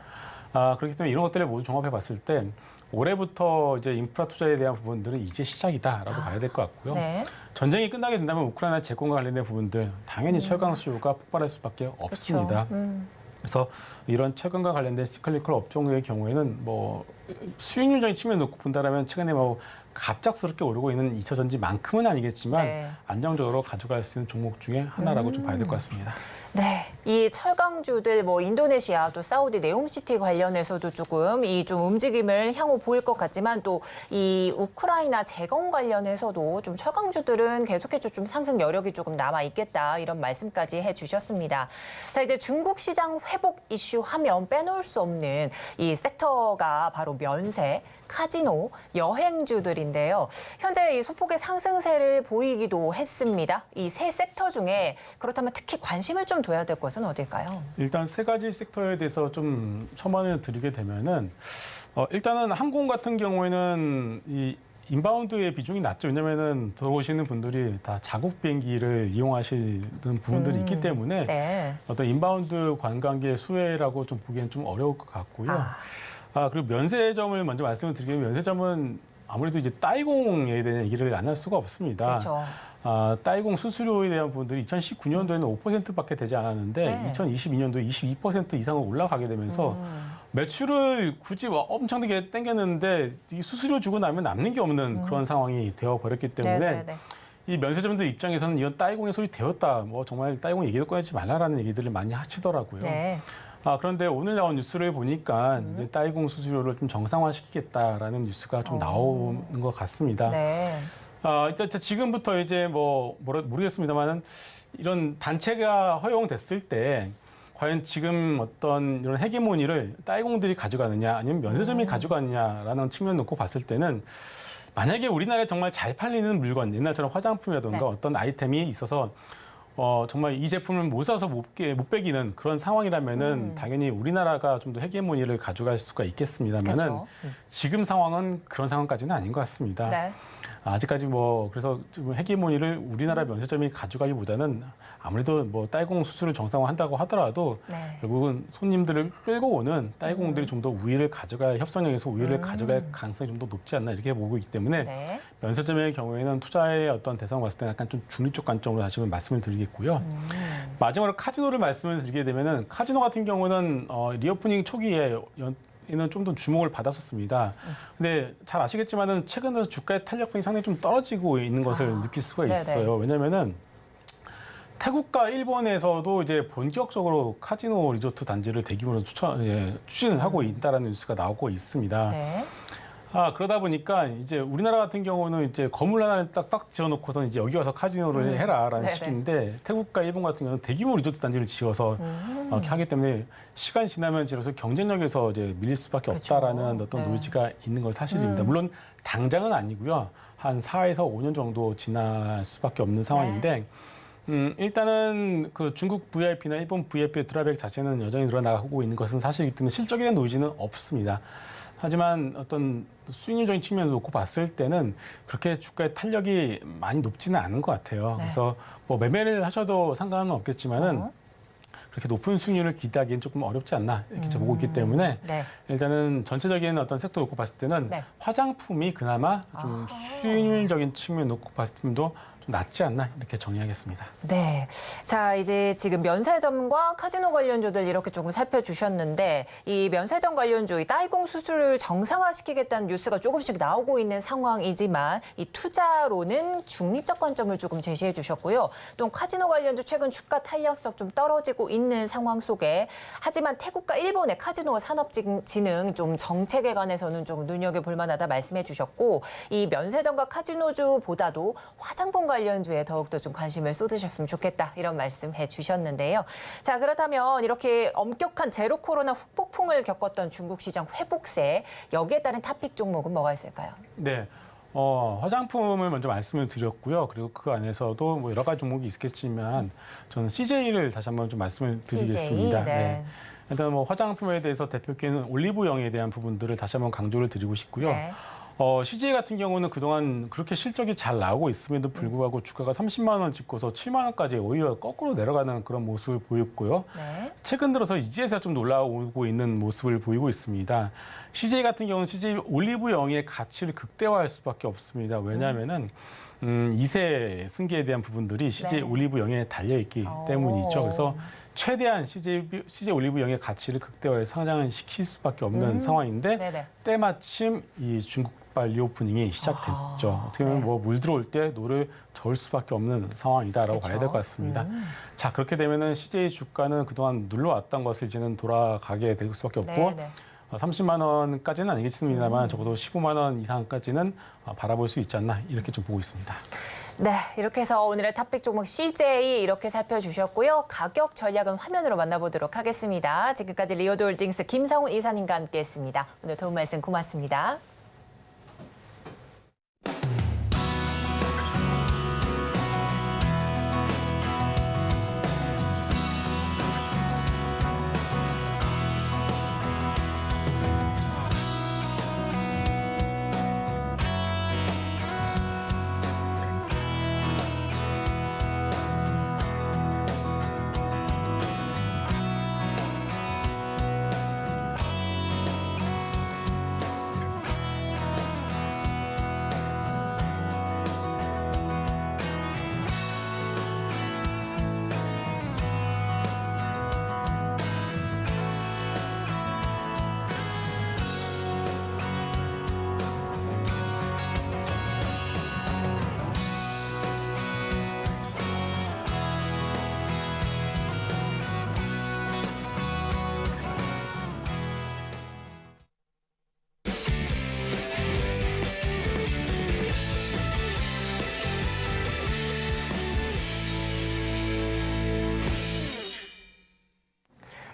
그렇기 때문에 이런 것들을 모두 종합해 봤을 때 올해부터 이제 인프라 투자에 대한 부분들은 이제 시작이다라고 봐야 될 것 같고요. 네. 전쟁이 끝나게 된다면 우크라이나 재건과 관련된 부분들 당연히 철강 수요가 폭발할 수밖에 없습니다. 그래서 이런 철강과 관련된 시클리컬 업종의 경우에는 뭐 수익률적인 측면 놓고 본다라면 최근에 뭐 갑작스럽게 오르고 있는 2차 전지만큼은 아니겠지만 네. 안정적으로 가져갈 수 있는 종목 중에 하나라고 좀 봐야 될 것 같습니다. 네, 이 철강주들 뭐 인도네시아 또 사우디 네옴시티 관련해서도 조금 이 좀 움직임을 향후 보일 것 같지만 또 이 우크라이나 재건 관련해서도 좀 철강주들은 계속해서 좀 상승 여력이 조금 남아 있겠다 이런 말씀까지 해주셨습니다. 자, 이제 중국 시장 회복 이슈 하면 빼놓을 수 없는 이 섹터가 바로 면세, 카지노, 여행주들인데요. 현재 이 소폭의 상승세를 보이기도 했습니다. 이 세 섹터 중에 그렇다면 특히 관심을 좀 둬야 될 것은 어딜까요? 일단 세 가지 섹터에 대해서 좀 첨언을 드리게 되면은 일단은 항공 같은 경우에는 이 인바운드의 비중이 낮죠. 왜냐면은 들어오시는 분들이 다 자국 비행기를 이용하시는 부분들이 있기 때문에 네. 어떤 인바운드 관광객 수혜라고 좀 보기엔 좀 어려울 것 같고요. 그리고 면세점을 먼저 말씀을 드리면 면세점은 아무래도 이제 따이공에 대한 얘기를 안 할 수가 없습니다. 그렇죠. 따이공 수수료에 대한 부분들이 2019년도에는 5%밖에 되지 않았는데 네. 2022년도에 22% 이상으로 올라가게 되면서 매출을 굳이 엄청나게 땡겼는데 이 수수료 주고 나면 남는 게 없는 그런 상황이 되어 버렸기 때문에 네네네. 이 면세점들 입장에서는 이건 따이공의 소리 되었다. 뭐 정말 따이공 얘기도 꺼내지 말라라는 얘기들을 많이 하시더라고요. 네. 그런데 오늘 나온 뉴스를 보니까 이제 따이공 수수료를 좀 정상화시키겠다라는 뉴스가 좀 나오는 것 같습니다. 네. 일단 지금부터 이제 모르겠습니다만은 이런 단체가 허용됐을 때 과연 지금 어떤 이런 헤게모니를 따이공들이 가져가느냐 아니면 면세점이 가져가느냐라는 측면 놓고 봤을 때는 만약에 우리나라에 정말 잘 팔리는 물건, 옛날처럼 화장품이라든가 네. 어떤 아이템이 있어서 정말 이 제품을 못 사서 못 빼기는 그런 상황이라면은 당연히 우리나라가 좀 더 헤게모니를 가져갈 수가 있겠습니다만은 그렇죠. 지금 상황은 그런 상황까지는 아닌 것 같습니다. 네. 아직까지 그래서 지금 헤게모니를 우리나라 면세점이 가져가기보다는 아무래도 따이공 수수료를 정상화한다고 하더라도 네. 결국은 손님들을 끌고 오는 따이공들이 좀 더 우위를 가져갈 협상력에서 우위를 가져갈 가능성이 좀 더 높지 않나 이렇게 보고 있기 때문에 네. 면세점의 경우에는 투자의 어떤 대상을 봤을 때 약간 좀 중립적 관점으로 다시 한번 말씀을 드리겠고요. 마지막으로 카지노를 말씀을 드리게 되면은 카지노 같은 경우는 리오프닝 초기에 는 좀 더 주목을 받았었습니다. 근데 잘 아시겠지만은 최근 들어서 주가의 탄력성이 상당히 좀 떨어지고 있는 것을 느낄 수가 네네. 있어요. 왜냐면은 태국과 일본에서도 이제 본격적으로 카지노 리조트 단지를 대규모로 추진을 하고 있다라는 뉴스가 나오고 있습니다. 네. 그러다 보니까 이제 우리나라 같은 경우는 이제 건물 하나를 딱 지어놓고서 이제 여기 와서 카지노를 해라라는 네네. 식인데 태국과 일본 같은 경우는 대규모 리조트 단지를 지어서 이렇게 하기 때문에 시간이 지나면 지나서 경쟁력에서 이제 밀릴 수밖에 그렇죠. 없다라는 어떤 네. 노지가 있는 건 사실입니다. 물론 당장은 아니고요. 한 4에서 5년 정도 지날 수밖에 없는 상황인데 일단은 그 중국 VIP나 일본 VIP의 드라이백 자체는 여전히 늘어나고 있는 것은 사실이기 때문에 실적에 대한 노이즈는 없습니다. 하지만 어떤 수익률적인 측면을 놓고 봤을 때는 그렇게 주가의 탄력이 많이 높지는 않은 것 같아요. 네. 그래서 매매를 하셔도 상관은 없겠지만은 그렇게 높은 수익률을 기대하기는 조금 어렵지 않나 이렇게 보고 있기 때문에 네. 일단은 전체적인 어떤 섹터 놓고 봤을 때는 네. 화장품이 그나마 좀 수익률적인 측면 놓고 봤을 때도 좀 낫지 않나 이렇게 정리하겠습니다. 네. 자, 이제 지금 면세점과 카지노 관련주들 이렇게 조금 살펴주셨는데 이 면세점 관련주, 이 따이공 수수료를 정상화시키겠다는 뉴스가 조금씩 나오고 있는 상황이지만 이 투자로는 중립적 관점을 조금 제시해 주셨고요. 또 카지노 관련주 최근 주가 탄력성 좀 떨어지고 있는 상황 속에 하지만 태국과 일본의 카지노 산업진흥 좀 정책에 관해서는 좀 눈여겨볼 만하다 말씀해 주셨고 이 면세점과 카지노주보다도 화장품 관련주에 더욱더 좀 관심을 쏟으셨으면 좋겠다 이런 말씀해 주셨는데요. 자, 그렇다면 이렇게 엄격한 제로 코로나 후폭풍을 겪었던 중국 시장 회복세 여기에 따른 탑픽 종목은 뭐가 있을까요? 네. 화장품을 먼저 말씀을 드렸고요. 그리고 그 안에서도 여러 가지 종목이 있겠지만 저는 CJ를 다시 한번 좀 말씀을 드리겠습니다. CJ, 네. 일단 뭐 화장품에 대해서 대표적인 올리브영에 대한 부분들을 다시 한번 강조를 드리고 싶고요. 네. CJ 같은 경우는 그동안 그렇게 실적이 잘 나오고 있음에도 불구하고 주가가 30만 원 찍고서 7만 원까지 오히려 거꾸로 내려가는 그런 모습을 보였고요. 네. 최근 들어서 이제서야 좀 올라오고 있는 모습을 보이고 있습니다. CJ 같은 경우는 CJ 올리브영의 가치를 극대화할 수밖에 없습니다. 왜냐하면은 2세 승계에 대한 부분들이 CJ 네. 올리브영에 달려있기 때문이죠. 그래서 최대한 CJ 올리브영의 가치를 극대화해서 상장을 시킬 수밖에 없는 상황인데 네네. 때마침 이 중국발 리오프닝이 시작됐죠. 어떻게 보면 네. 뭐 물 들어올 때 노를 저을 수밖에 없는 상황이다라고 그쵸. 봐야 될 것 같습니다. 자, 그렇게 되면은 CJ 주가는 그동안 눌러왔던 것을 이제는 돌아가게 될 수밖에 없고 네네. 30만 원까지는 아니겠습니다만 적어도 15만 원 이상까지는 바라볼 수 있지 않나 이렇게 좀 보고 있습니다. 네, 이렇게 해서 오늘의 탑픽 종목 CJ 이렇게 살펴주셨고요. 가격 전략은 화면으로 만나보도록 하겠습니다. 지금까지 리오드홀딩스 김성훈 이사님과 함께했습니다. 오늘 도움 말씀 고맙습니다.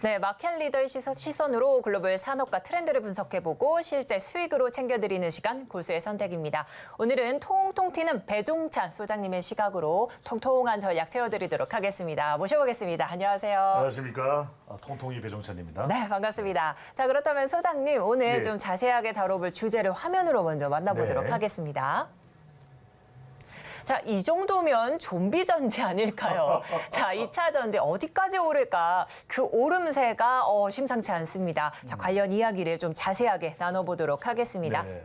네, 마켓 리더의 시선으로 글로벌 산업과 트렌드를 분석해보고 실제 수익으로 챙겨드리는 시간 고수의 선택입니다. 오늘은 통통 튀는 배종찬 소장님의 시각으로 통통한 전략 채워드리도록 하겠습니다. 모셔보겠습니다. 안녕하세요. 안녕하십니까. 통통이 배종찬입니다. 네, 반갑습니다. 자, 그렇다면 소장님 오늘 네. 좀 자세하게 다뤄볼 주제를 화면으로 먼저 만나보도록 네. 하겠습니다. 자, 이 정도면 좀비 전지 아닐까요? 자, 2차 전지 어디까지 오를까? 그 오름세가 심상치 않습니다. 자, 관련 이야기를 좀 자세하게 나눠보도록 하겠습니다. 네.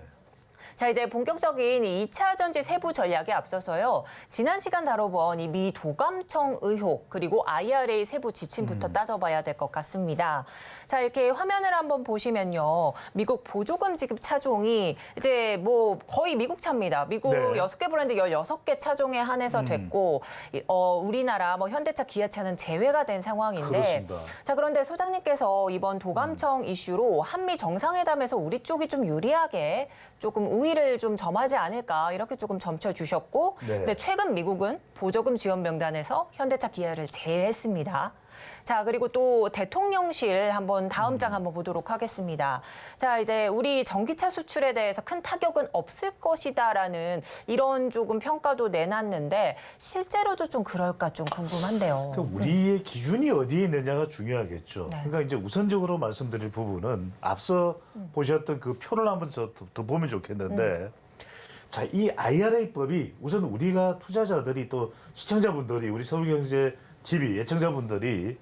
자, 이제 본격적인 이 2차 전지 세부 전략에 앞서서요. 지난 시간 다뤄본 이 미 도감청 의혹 그리고 IRA 세부 지침부터 따져봐야 될 것 같습니다. 자, 이렇게 화면을 한번 보시면요. 미국 보조금 지급 차종이 이제 뭐 거의 미국 차입니다. 미국 네. 6개 브랜드 16개 차종에 한해서 됐고 우리나라 뭐 현대차, 기아차는 제외가 된 상황인데 그렇습니다. 자, 그런데 소장님께서 이번 도감청 이슈로 한미 정상회담에서 우리 쪽이 좀 유리하게 조금 우위를 좀 점하지 않을까 이렇게 조금 점쳐주셨고 네. 근데 최근 미국은 보조금 지원 명단에서 현대차, 기아를 제외했습니다. 자, 그리고 또 대통령실 한번 다음 장 한번 보도록 하겠습니다. 자, 이제 우리 전기차 수출에 대해서 큰 타격은 없을 것이다라는 이런 조금 평가도 내놨는데 실제로도 좀 그럴까 좀 궁금한데요. 그러니까 우리의 기준이 어디에 있느냐가 중요하겠죠. 네. 그러니까 이제 우선적으로 말씀드릴 부분은 앞서 보셨던 그 표를 한번 더 보면 좋겠는데 자, 이 IRA법이 우선 우리가 투자자들이 또 시청자분들이 우리 서울경제 TV 예청자분들이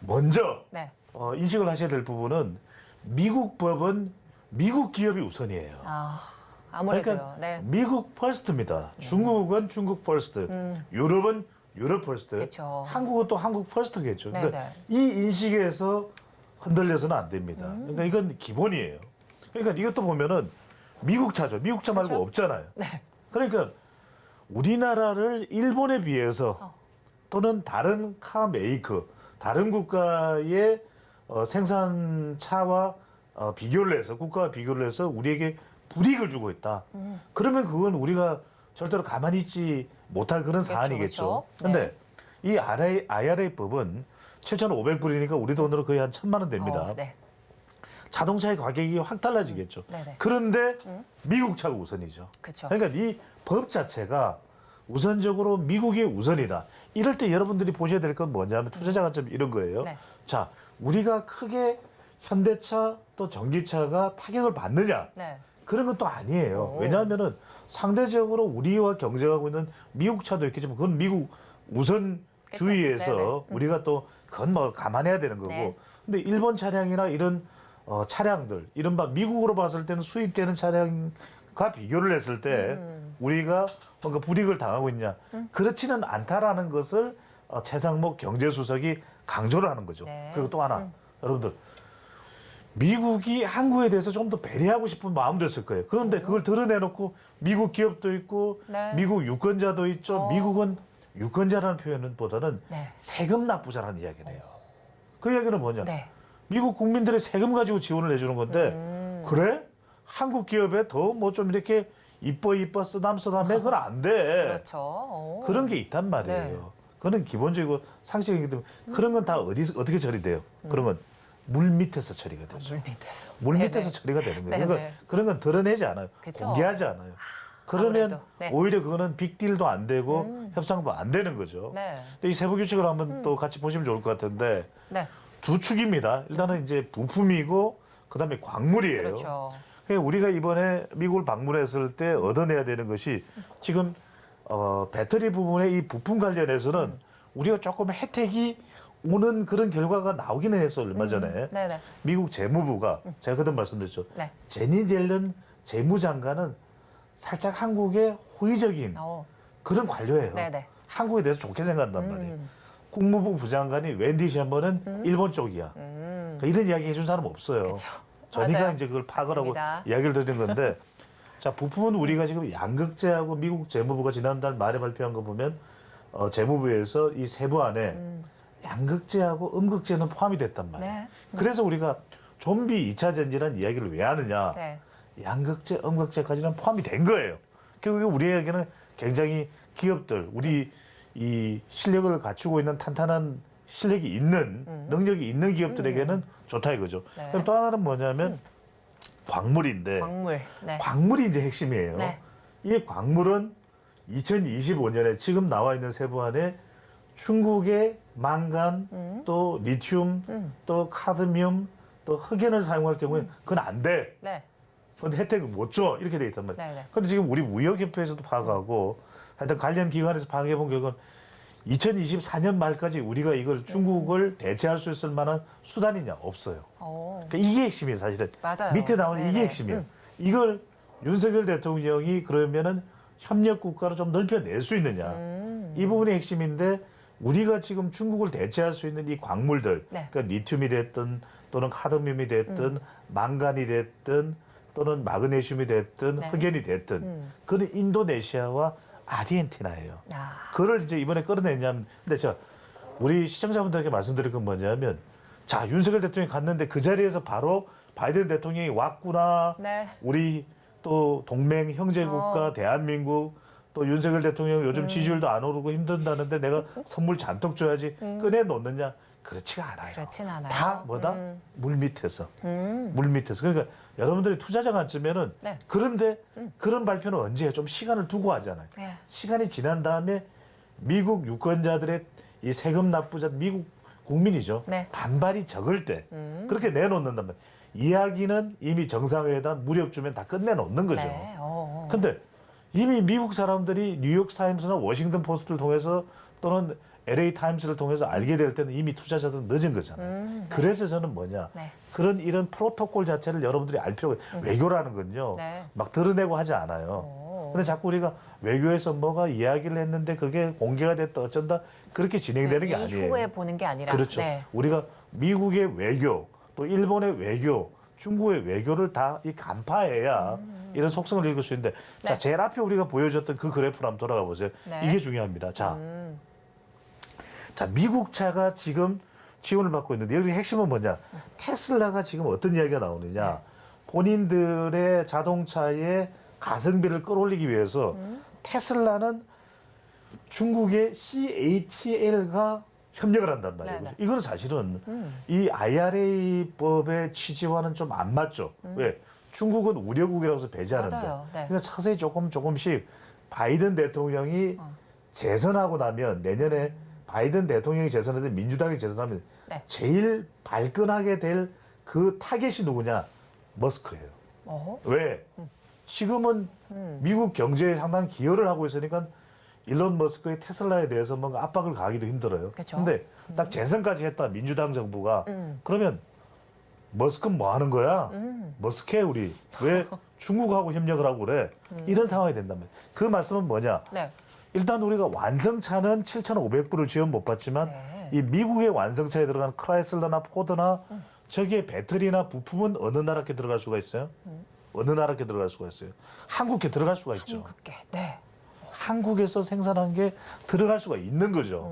먼저 네. 인식을 하셔야 될 부분은 미국 법은 미국 기업이 우선이에요. 아무래도요. 그러니까 네. 미국 퍼스트입니다. 중국은 중국 퍼스트, 유럽은 유럽 퍼스트, 그쵸. 한국은 또 한국 퍼스트겠죠. 그러니까 네네. 이 인식에서 흔들려서는 안 됩니다. 그러니까 이건 기본이에요. 그러니까 이것도 보면은 미국 차죠. 미국 차 말고 그죠? 없잖아요. 네. 그러니까 우리나라를 일본에 비해서 또는 다른 카 메이커, 다른 국가의 생산차와 비교를 해서 국가와 비교를 해서 우리에게 불이익을 주고 있다. 그러면 그건 우리가 절대로 가만히 있지 못할 그런 사안이겠죠. 그렇죠. 근데 이 IRA법은 7,500불이니까 우리 돈으로 거의 한 1,000만 원 됩니다. 네. 자동차의 가격이 확 달라지겠죠. 네네. 그런데 미국 차가 우선이죠. 그렇죠. 그러니까 이 법 자체가 우선적으로 미국이 우선이다. 이럴 때 여러분들이 보셔야 될 건 뭐냐면 투자자 관점 이런 거예요. 네. 자, 우리가 크게 현대차 또 전기차가 타격을 받느냐? 네. 그런 건 또 아니에요. 오. 왜냐하면은 상대적으로 우리와 경쟁하고 있는 미국 차도 있겠지만 그건 미국 우선주의에서 그렇죠. 우리가 또 그건 뭐 감안해야 되는 거고. 네. 근데 일본 차량이나 이런 차량들, 이른바 미국으로 봤을 때는 수입되는 차량과 비교를 했을 때 우리가 뭔가 불이익을 당하고 있냐. 그렇지는 않다라는 것을 최상목 경제수석이 강조를 하는 거죠. 네. 그리고 또 하나, 여러분들. 미국이 한국에 대해서 좀 더 배려하고 싶은 마음도 있을 거예요. 그런데 그걸 드러내놓고 미국 기업도 있고 네. 미국 유권자도 있죠. 어. 미국은 유권자라는 표현보다는 네. 세금 납부자라는 이야기네요. 그 이야기는 뭐냐? 네. 미국 국민들의 세금 가지고 지원을 해주는 건데 그래? 한국 기업에 더 뭐 좀 이렇게 이뻐 쓰담쓰담해? 그건 안 돼. 그렇죠. 오. 그런 게 있단 말이에요. 네. 그거는 기본적이고 상식이기 때문에 그런 건 다 어떻게 처리돼요? 그런 건 물 밑에서 처리가 되죠. 물 밑에서. 물 밑에서 네네. 처리가 되는 거예요. 네네. 그러니까 그런 건 드러내지 않아요. 그쵸. 공개하지 않아요. 그러면 아무래도, 네. 오히려 그거는 빅딜도 안 되고 협상도 안 되는 거죠. 네. 근데 이 세부 규칙을 한번 또 같이 보시면 좋을 것 같은데 네. 두 축입니다. 일단은 이제 부품이고 그다음에 광물이에요. 그렇죠. 그러니까 우리가 이번에 미국을 방문했을 때 얻어내야 되는 것이 지금 배터리 부분의 이 부품 관련해서는 우리가 조금 혜택이 오는 그런 결과가 나오기는 했어 얼마 전에. 네네. 미국 재무부가 제가 그때 말씀드렸죠. 네. 제니 젤런 재무장관은 살짝 한국에 호의적인 그런 관료예요. 네네. 한국에 대해서 좋게 생각한단 말이에요. 국무부 부장관이 웬디 셔먼은 일본 쪽이야. 그러니까 이런 이야기 해준 사람 없어요. 그렇죠. 저희가 맞아요. 이제 그걸 파악을 하고 맞습니다. 이야기를 드리는 건데 자 부품은 우리가 지금 양극재하고 미국 재무부가 지난달 말에 발표한 거 보면 재무부에서 이 세부 안에 양극재하고 음극재는 포함이 됐단 말이에요. 네. 그래서 우리가 좀비 2차 전지라는 이야기를 왜 하느냐. 네. 양극재, 음극재까지는 포함이 된 거예요. 결국 우리에게는 굉장히 기업들, 우리 이 실력을 갖추고 있는 탄탄한 실력이 있는, 능력이 있는 기업들에게는 좋다 이거죠. 네. 그럼 또 하나는 뭐냐면 광물인데 광물. 네. 광물이 이제 핵심이에요. 네. 이 광물은 2025년에 지금 나와 있는 세부안에 중국의 망간, 또 리튬, 또 카드뮴, 또 흑연을 사용할 경우에 그건 안 돼. 네. 근데 혜택을 못 줘. 이렇게 돼 있단 말이에요. 네네. 근데 지금 우리 무역협회에서도 파악하고 하여튼 관련 기관에서 파악해 본 결과는 2024년 말까지 우리가 이걸 중국을 대체할 수 있을 만한 수단이냐? 없어요. 오. 그러니까 이게 핵심이에요, 사실은. 맞아요. 밑에 나오는 이게 네네. 핵심이에요. 이걸 윤석열 대통령이 그러면은 협력 국가로 좀 넓혀낼 수 있느냐. 이 부분이 핵심인데 우리가 지금 중국을 대체할 수 있는 이 광물들, 네. 그러니까 리튬이 됐든 또는 카드뮴이 됐든 망간이 됐든 또는 마그네슘이 됐든 네. 흑연이 됐든 그는 인도네시아와 아르헨티나예요. 아. 그걸 이제 이번에 끌어냈냐면, 근데 우리 시청자분들에게 말씀드릴 건 뭐냐면, 자, 윤석열 대통령이 갔는데 그 자리에서 바로 바이든 대통령이 왔구나. 네. 우리 또 동맹 형제국가 대한민국 또 윤석열 대통령 요즘 지지율도 안 오르고 힘든다는데 내가 선물 잔뜩 줘야지 꺼내 놓느냐? 그렇지가 않아요. 그렇진 않아요. 다 뭐다? 물 밑에서. 음. 물 밑에서. 그러니까 여러분들이 투자자가 앉으면은 네. 그런데 그런 발표는 언제 해요? 좀 시간을 두고 하잖아요. 네. 시간이 지난 다음에 미국 유권자들의 이 세금 납부자 미국 국민이죠. 네. 반발이 적을 때 그렇게 내놓는단 말이에요. 이야기는 이미 정상회담 무력 주면 다 끝내놓는 거죠. 네. 오. 근데 이미 미국 사람들이 뉴욕 타임스나 워싱턴 포스트를 통해서 또는 LA 타임스를 통해서 알게 될 때는 이미 투자자들은 늦은 거잖아요. 네. 그래서 저는 뭐냐. 네. 그런 이런 프로토콜 자체를 여러분들이 알 필요가 외교라는 건요. 네. 막 드러내고 하지 않아요. 오. 근데 자꾸 우리가 외교에서 뭐가 이야기를 했는데 그게 공개가 됐다 어쩐다 그렇게 진행되는 게 아니에요. 이후에 보는 게 아니라. 그렇죠. 네. 우리가 미국의 외교, 또 일본의 외교, 중국의 외교를 다 이 간파해야 이런 속성을 읽을 수 있는데, 네. 자, 제일 앞에 우리가 보여줬던 그 그래프를 한번 돌아가 보세요. 네. 이게 중요합니다. 자, 자, 미국 차가 지금 지원을 받고 있는데 여기 핵심은 뭐냐? 테슬라가 지금 어떤 이야기가 나오느냐? 네. 본인들의 자동차의 가성비를 끌어올리기 위해서 테슬라는 중국의 CATL과 협력을 한단 말이에요. 네네. 이건 사실은 이 IRA법의 취지와는 좀 안 맞죠. 왜? 중국은 우려국이라고 해서 배제하는데. 맞아요. 네. 그러니까 차세히 조금씩 바이든 대통령이 재선하고 나면 내년에 바이든 대통령이 재선하든 민주당이 재선하면 네. 제일 발끈하게 될 그 타겟이 누구냐? 머스크예요. 어허. 왜? 지금은 미국 경제에 상당히 기여를 하고 있으니까 일론 머스크의 테슬라에 대해서 뭔가 압박을 가하기도 힘들어요. 그쵸. 근데 딱 재선까지 했다 민주당 정부가 그러면 머스크 뭐 하는 거야? 머스크해 우리 왜 중국하고 협력을 하고 그래? 이런 상황이 된다면 그 말씀은 뭐냐? 네. 일단 우리가 완성차는 7,500불을 지원 못 받지만 네. 이 미국의 완성차에 들어가는 크라이슬러나 포드나 저기에 배터리나 부품은 어느 나라께 들어갈 수가 있어요? 어느 나라께 들어갈 수가 있어요? 한국에 들어갈 수가 있죠. 한국계. 네. 한국에서 생산한 게 들어갈 수가 있는 거죠.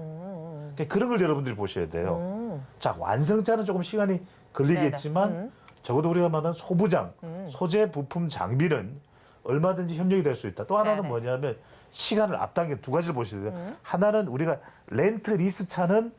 그러니까 그런 걸 여러분들이 보셔야 돼요. 자, 완성차는 조금 시간이 걸리겠지만 네네. 적어도 우리가 말하는 소부장, 소재, 부품, 장비는 얼마든지 협력이 될 수 있다. 또 하나는 네네. 뭐냐면 시간을 앞당겨 두 가지를 보셔야 돼요. 하나는 우리가 렌트 리스 차는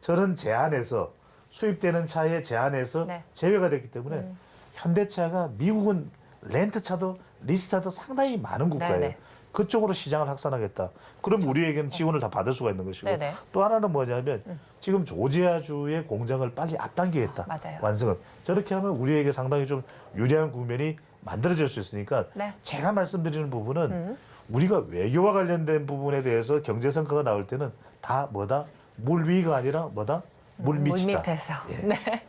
저런 제한에서 수입되는 차의 제한에서 네. 제외가 됐기 때문에 현대차가 미국은 렌트 차도 리스 차도 상당히 많은 국가예요. 네네. 그쪽으로 시장을 확산하겠다. 그럼 우리에게는 지원을 다 받을 수가 있는 것이고 네네. 또 하나는 뭐냐면 지금 조지아주의 공장을 빨리 앞당기겠다. 맞아요. 완성을. 저렇게 하면 우리에게 상당히 좀 유리한 국면이 만들어질 수 있으니까 네. 제가 말씀드리는 부분은 우리가 외교와 관련된 부분에 대해서 경제 성과가 나올 때는 다 뭐다? 물 위가 아니라 뭐다? 물 밑이다. 물밑에서. 예. 네.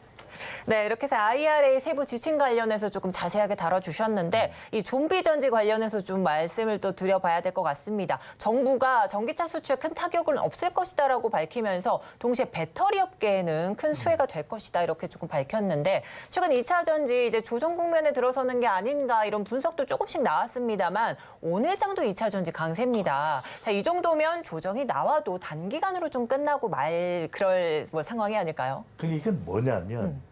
네, 이렇게 해서 IRA 세부 지침 관련해서 조금 자세하게 다뤄주셨는데 이 좀비 전지 관련해서 좀 말씀을 또 드려봐야 될 것 같습니다. 정부가 전기차 수출에 큰 타격은 없을 것이다라고 밝히면서 동시에 배터리 업계에는 큰 수혜가 될 것이다 이렇게 조금 밝혔는데 최근 2차 전지 이제 조정 국면에 들어서는 게 아닌가 이런 분석도 조금씩 나왔습니다만 오늘장도 2차 전지 강세입니다. 자, 이 정도면 조정이 나와도 단기간으로 좀 끝나고 말 그럴 뭐 상황이 아닐까요? 그게 이건 뭐냐면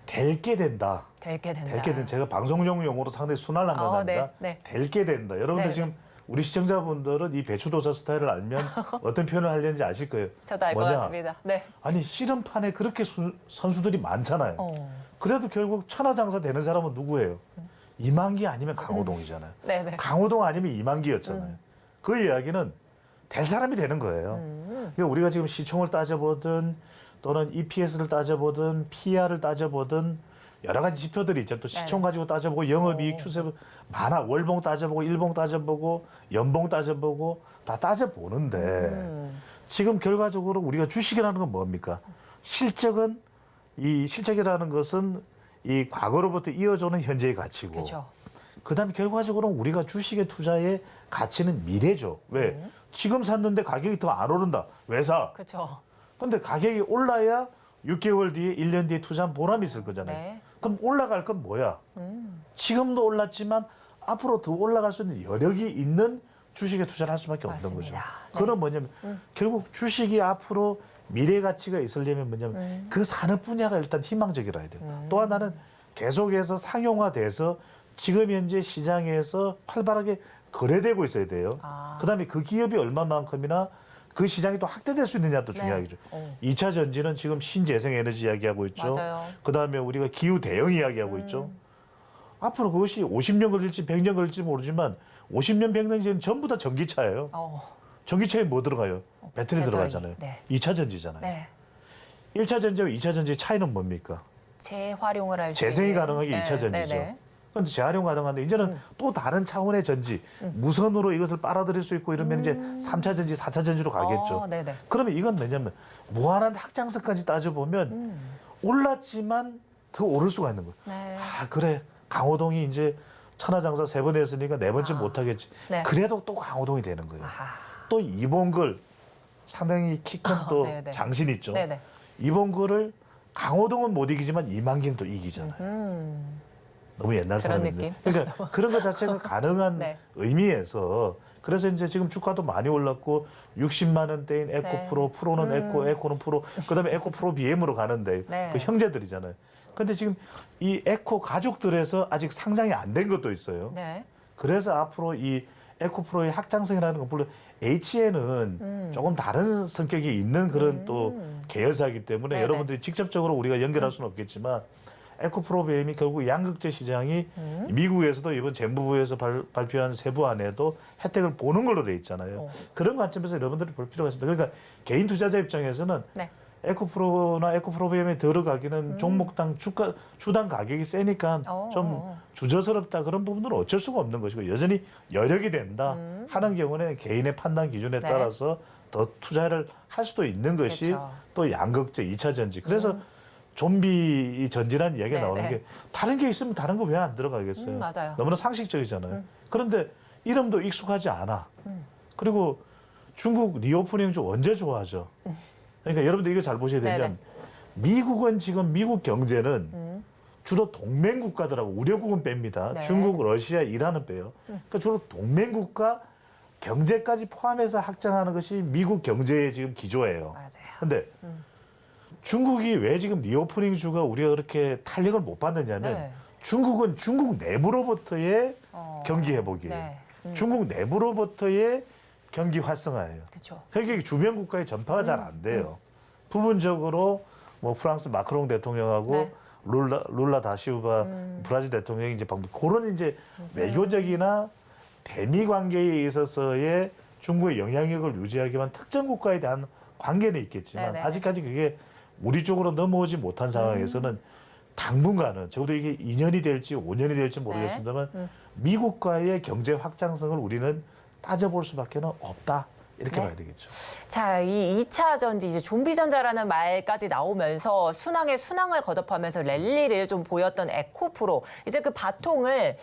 될 게 된다. 될 게 된다. 될 게 된 제가 방송용 용어로 상당히 순화한 건 아닙니다. 네. 될 게 된다. 여러분들 네, 지금 우리 시청자분들은 이 배추도사 스타일을 알면 어떤 표현을 하려는지 아실 거예요. 저도 알 것 뭐냐? 같습니다. 네. 아니 씨름판에 그렇게 선수들이 많잖아요. 그래도 결국 천하장사 되는 사람은 누구예요? 이만기 아니면 강호동이잖아요. 네네. 강호동 아니면 이만기였잖아요. 그 이야기는 될 사람이 되는 거예요. 그러니까 우리가 지금 시총을 따져보든 또는 EPS를 따져보든 PR을 따져보든 여러 가지 지표들이 있죠. 또 시총 가지고 따져보고 영업이익 추세 많아. 월봉 따져보고 일봉 따져보고 연봉 따져보고 다 따져보는데 지금 결과적으로 우리가 주식이라는 건 뭡니까? 실적은 이 실적이라는 것은 이 과거로부터 이어져오는 현재의 가치고 그렇죠. 그다음에 결과적으로 우리가 주식의 투자의 가치는 미래죠. 왜? 지금 샀는데 가격이 더 안 오른다. 왜 사? 그렇죠. 근데 가격이 올라야 6개월 뒤에 1년 뒤에 투자한 보람이 있을 거잖아요. 네. 그럼 올라갈 건 뭐야? 지금도 올랐지만 앞으로 더 올라갈 수 있는 여력이 있는 주식에 투자를 할 수밖에 없는 거죠. 맞습니다. 그건 뭐냐면 결국 주식이 앞으로 미래 가치가 있으려면 뭐냐면 그 산업 분야가 일단 희망적이라야 돼요. 또 하나는 계속해서 상용화돼서 지금 현재 시장에서 활발하게 거래되고 있어야 돼요. 그다음에 그 기업이 얼마만큼이나 그 시장이 또 확대될 수 있느냐도 중요하겠죠. 2차 전지는 지금 신재생 에너지 이야기하고 있죠. 맞아요. 그다음에 우리가 기후 대응 이야기하고 있죠. 앞으로 그것이 50년 걸릴지 100년 걸릴지 모르지만 50년, 100년 전는 전부 다 전기차예요. 전기차에 뭐 들어가요? 배터리 들어가잖아요. 네. 2차 전지잖아요. 네. 1차 전지와 2차 전지의 차이는 뭡니까? 재활용을 할 수 재생이 있는. 가능한 게 네, 2차 전지죠. 네네. 그런데 재활용 가능한데 이제는 또 다른 차원의 전지, 무선으로 이것을 빨아들일 수 있고 이러면 이제 3차 전지, 4차 전지로 가겠죠. 네네. 그러면 이건 뭐냐면 무한한 확장성까지 따져보면 올랐지만 더 오를 수가 있는 거예요. 네. 아 그래 강호동이 이제 천하장사 3번 했으니까 4번째 못하겠지. 네. 그래도 또 강호동이 되는 거예요. 아하. 또 이봉걸 상당히 키 큰 또 네네. 장신 있죠. 네네. 이봉걸을 강호동은 못 이기지만 이만기는 또 이기잖아요. 너무 옛날 그런 사람인데. 느낌? 그러니까 그런 것 자체가 가능한 네. 의미에서 그래서 이제 지금 주가도 많이 올랐고 60만 원대인 에코 네. 프로, 프로는 에코, 에코는 프로, 그다음에 에코 프로 BM으로 가는데 네. 그 형제들이잖아요. 근데 지금 이 에코 가족들에서 아직 상장이 안 된 것도 있어요. 네. 그래서 앞으로 이 에코 프로의 확장성이라는 건 물론 HN은 조금 다른 성격이 있는 그런 또 계열사이기 때문에 네네. 여러분들이 직접적으로 우리가 연결할 수는 없겠지만 에코 프로 BM이 결국 양극재 시장이 미국에서도 이번 재무부에서 발표한 세부안에도 혜택을 보는 걸로 돼 있잖아요. 그런 관점에서 여러분들이 볼 필요가 있습니다. 그러니까 개인 투자자 입장에서는 네. 에코프로나 에코프로비엠에 들어가기는 종목당 주당 가격이 세니까 좀 주저스럽다 그런 부분은 어쩔 수가 없는 것이고 여전히 여력이 된다 하는 경우는 개인의 판단 기준에 네. 따라서 더 투자를 할 수도 있는 것이 그렇죠. 또 양극재 2차 전지. 그래서 좀비 전지라는 이야기가 네, 나오는 네. 게 다른 게 있으면 다른 거 왜 안 들어가겠어요? 맞아요. 너무나 상식적이잖아요. 그런데 이름도 익숙하지 않아. 그리고 중국 리오프닝 언제 좋아하죠? 그러니까 여러분들 이거 잘 보셔야 되면 네네. 미국은 지금 미국 경제는 주로 동맹 국가들하고 우려국은 뺍니다. 네. 중국, 러시아, 이란은 빼요. 그러니까 주로 동맹 국가 경제까지 포함해서 확장하는 것이 미국 경제의 지금 기조예요. 맞아요. 근데 중국이 왜 지금 리오프닝 주가 우리가 그렇게 탄력을 못 받느냐면 네. 중국은 중국 내부로부터의 경기 회복이에요. 네. 중국 내부로부터의 경기 활성화예요. 그렇죠. 그러니까 주변 국가의 전파가 잘 안 돼요. 부분적으로 뭐 프랑스 마크롱 대통령하고 네. 룰라 다시우바 브라질 대통령이 이제 방금 그런 이제 외교적이나 대미 관계에 있어서의 중국의 영향력을 유지하기 위한 특정 국가에 대한 관계는 있겠지만 네네. 아직까지 그게 우리 쪽으로 넘어오지 못한 상황에서는 당분간은 적어도 이게 2년이 될지 5년이 될지 모르겠습니다만 미국과의 경제 확장성을 우리는 따져볼 수밖에 없다. 이렇게 네. 봐야 되겠죠. 자, 이 2차 전지, 이제 좀비 전자라는 말까지 나오면서 순항에 순항을 거듭하면서 랠리를 좀 보였던 에코프로. 이제 그 바통을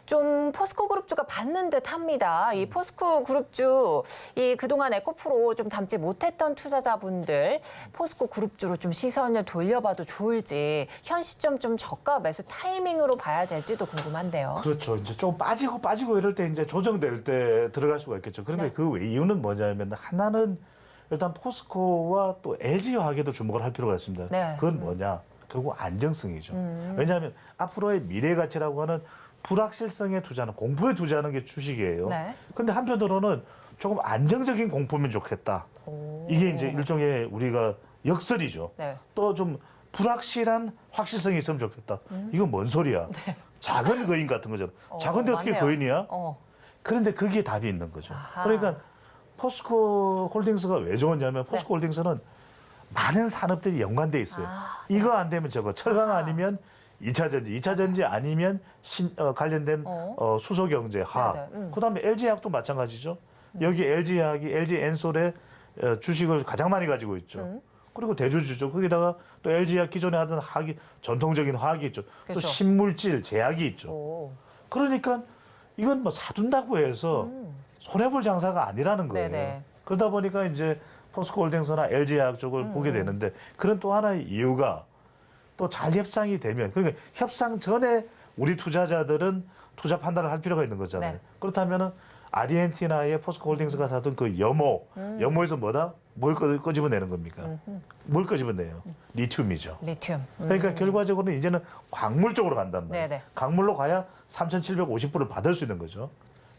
좀 포스코 그룹주가 받는 듯 합니다. 이 포스코 그룹주, 이 그동안 에코프로 좀 담지 못했던 투자자분들, 포스코 그룹주로 좀 시선을 돌려봐도 좋을지, 현 시점 좀 저가 매수 타이밍으로 봐야 될지도 궁금한데요. 그렇죠. 이제 좀 빠지고 이럴 때 이제 조정될 때 들어갈 수가 있겠죠. 그런데 네. 그 이유는 뭐냐면 하나는 일단 포스코와 또 LG화학에도 주목을 할 필요가 있습니다. 네. 그건 뭐냐? 결국 안정성이죠. 왜냐하면 앞으로의 미래 가치라고 하는 불확실성에 투자하는 공포에 투자하는 게 주식이에요. 네. 그런데 한편으로는 조금 안정적인 공포면 좋겠다. 오. 이게 이제 일종의 우리가 역설이죠. 네. 또 좀 불확실한 확실성이 있으면 좋겠다. 이건 뭔 소리야? 작은 거인 같은 거잖아. 작은데 어떻게 맞네요. 거인이야? 어. 그런데 그게 답이 있는 거죠. 아하. 그러니까 포스코 홀딩스가 왜 좋았냐면 포스코 홀딩스는 많은 산업들이 연관돼 있어요. 아, 이거 안 되면 저거, 철강 아하. 아니면 2차 전지, 2차 전지 아니면 관련된 수소경제, 화학. 네네, 그다음에 LG화학도 마찬가지죠. 여기 LG화학이 LG엔솔의 주식을 가장 많이 가지고 있죠. 그리고 대주주죠. 거기다가 또 LG화학 기존에 하던 화학이 전통적인 화학이 있죠. 또 그렇죠. 신물질, 제약이 있죠. 오. 그러니까 이건 뭐 사둔다고 해서 손해볼 장사가 아니라는 거예요. 네네. 그러다 보니까 이제 포스코홀딩스나 LG화학 쪽을 보게 되는데 그런 또 하나의 이유가 또 잘 협상이 되면 그러니까 협상 전에 우리 투자자들은 투자 판단을 할 필요가 있는 거잖아요. 네. 그렇다면은 아르헨티나의 포스코홀딩스가 사둔 그 염호에서 뭐다? 뭘 끄집어내는 겁니까? 뭘 끄집어내요? 리튬이죠. 리튬. 그러니까 결과적으로는 이제는 광물 쪽으로 간단 말이에요. 네네. 광물로 가야 3,750불을 받을 수 있는 거죠.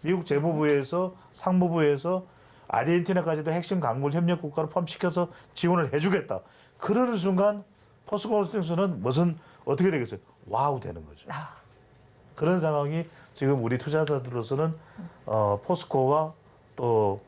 미국 재무부에서 상무부에서 아르헨티나까지도 핵심 광물 협력 국가로 포함시켜서 지원을 해주겠다. 그러는 순간 포스코홀딩스는 무슨 어떻게 되겠어요? 와우 되는 거죠. 아. 그런 상황이 지금 우리 투자자들로서는 포스코와 또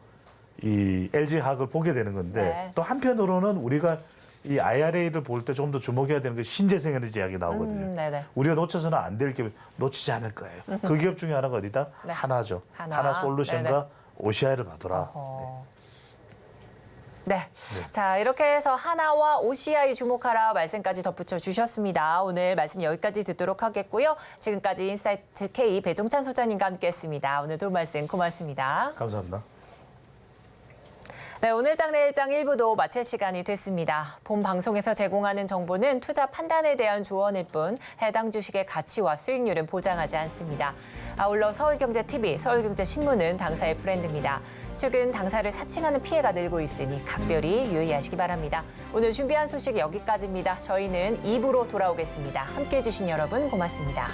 이 LG화학을 보게 되는 건데 네. 또 한편으로는 우리가 이 IRA를 볼 때 좀 더 주목해야 되는 게 신재생 에너지 이야기 나오거든요. 네네. 우리가 놓쳐서는 안 될 기업 놓치지 않을 거예요. 그 기업 중에 하나가 어디다? 네. 하나죠. 하나. 하나 솔루션과 네네. OCI를 봐둬라. 어허. 네. 자, 이렇게 해서 하나와 OCI 주목하라 말씀까지 덧붙여 주셨습니다. 오늘 말씀 여기까지 듣도록 하겠고요. 지금까지 인사이트 K 배종찬 소장님과 함께했습니다. 오늘도 말씀 고맙습니다. 감사합니다. 네, 오늘장 내일장 1부도 마칠 시간이 됐습니다. 본 방송에서 제공하는 정보는 투자 판단에 대한 조언일 뿐 해당 주식의 가치와 수익률은 보장하지 않습니다. 아울러 서울경제TV, 서울경제신문은 당사의 브랜드입니다. 최근 당사를 사칭하는 피해가 늘고 있으니 각별히 유의하시기 바랍니다. 오늘 준비한 소식 여기까지입니다. 저희는 2부로 돌아오겠습니다. 함께해 주신 여러분 고맙습니다.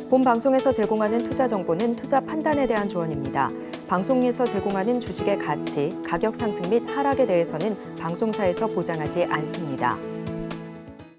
본 방송에서 제공하는 투자 정보는 투자 판단에 대한 조언입니다. 방송에서 제공하는 주식의 가치, 가격 상승 및 하락에 대해서는 방송사에서 보장하지 않습니다.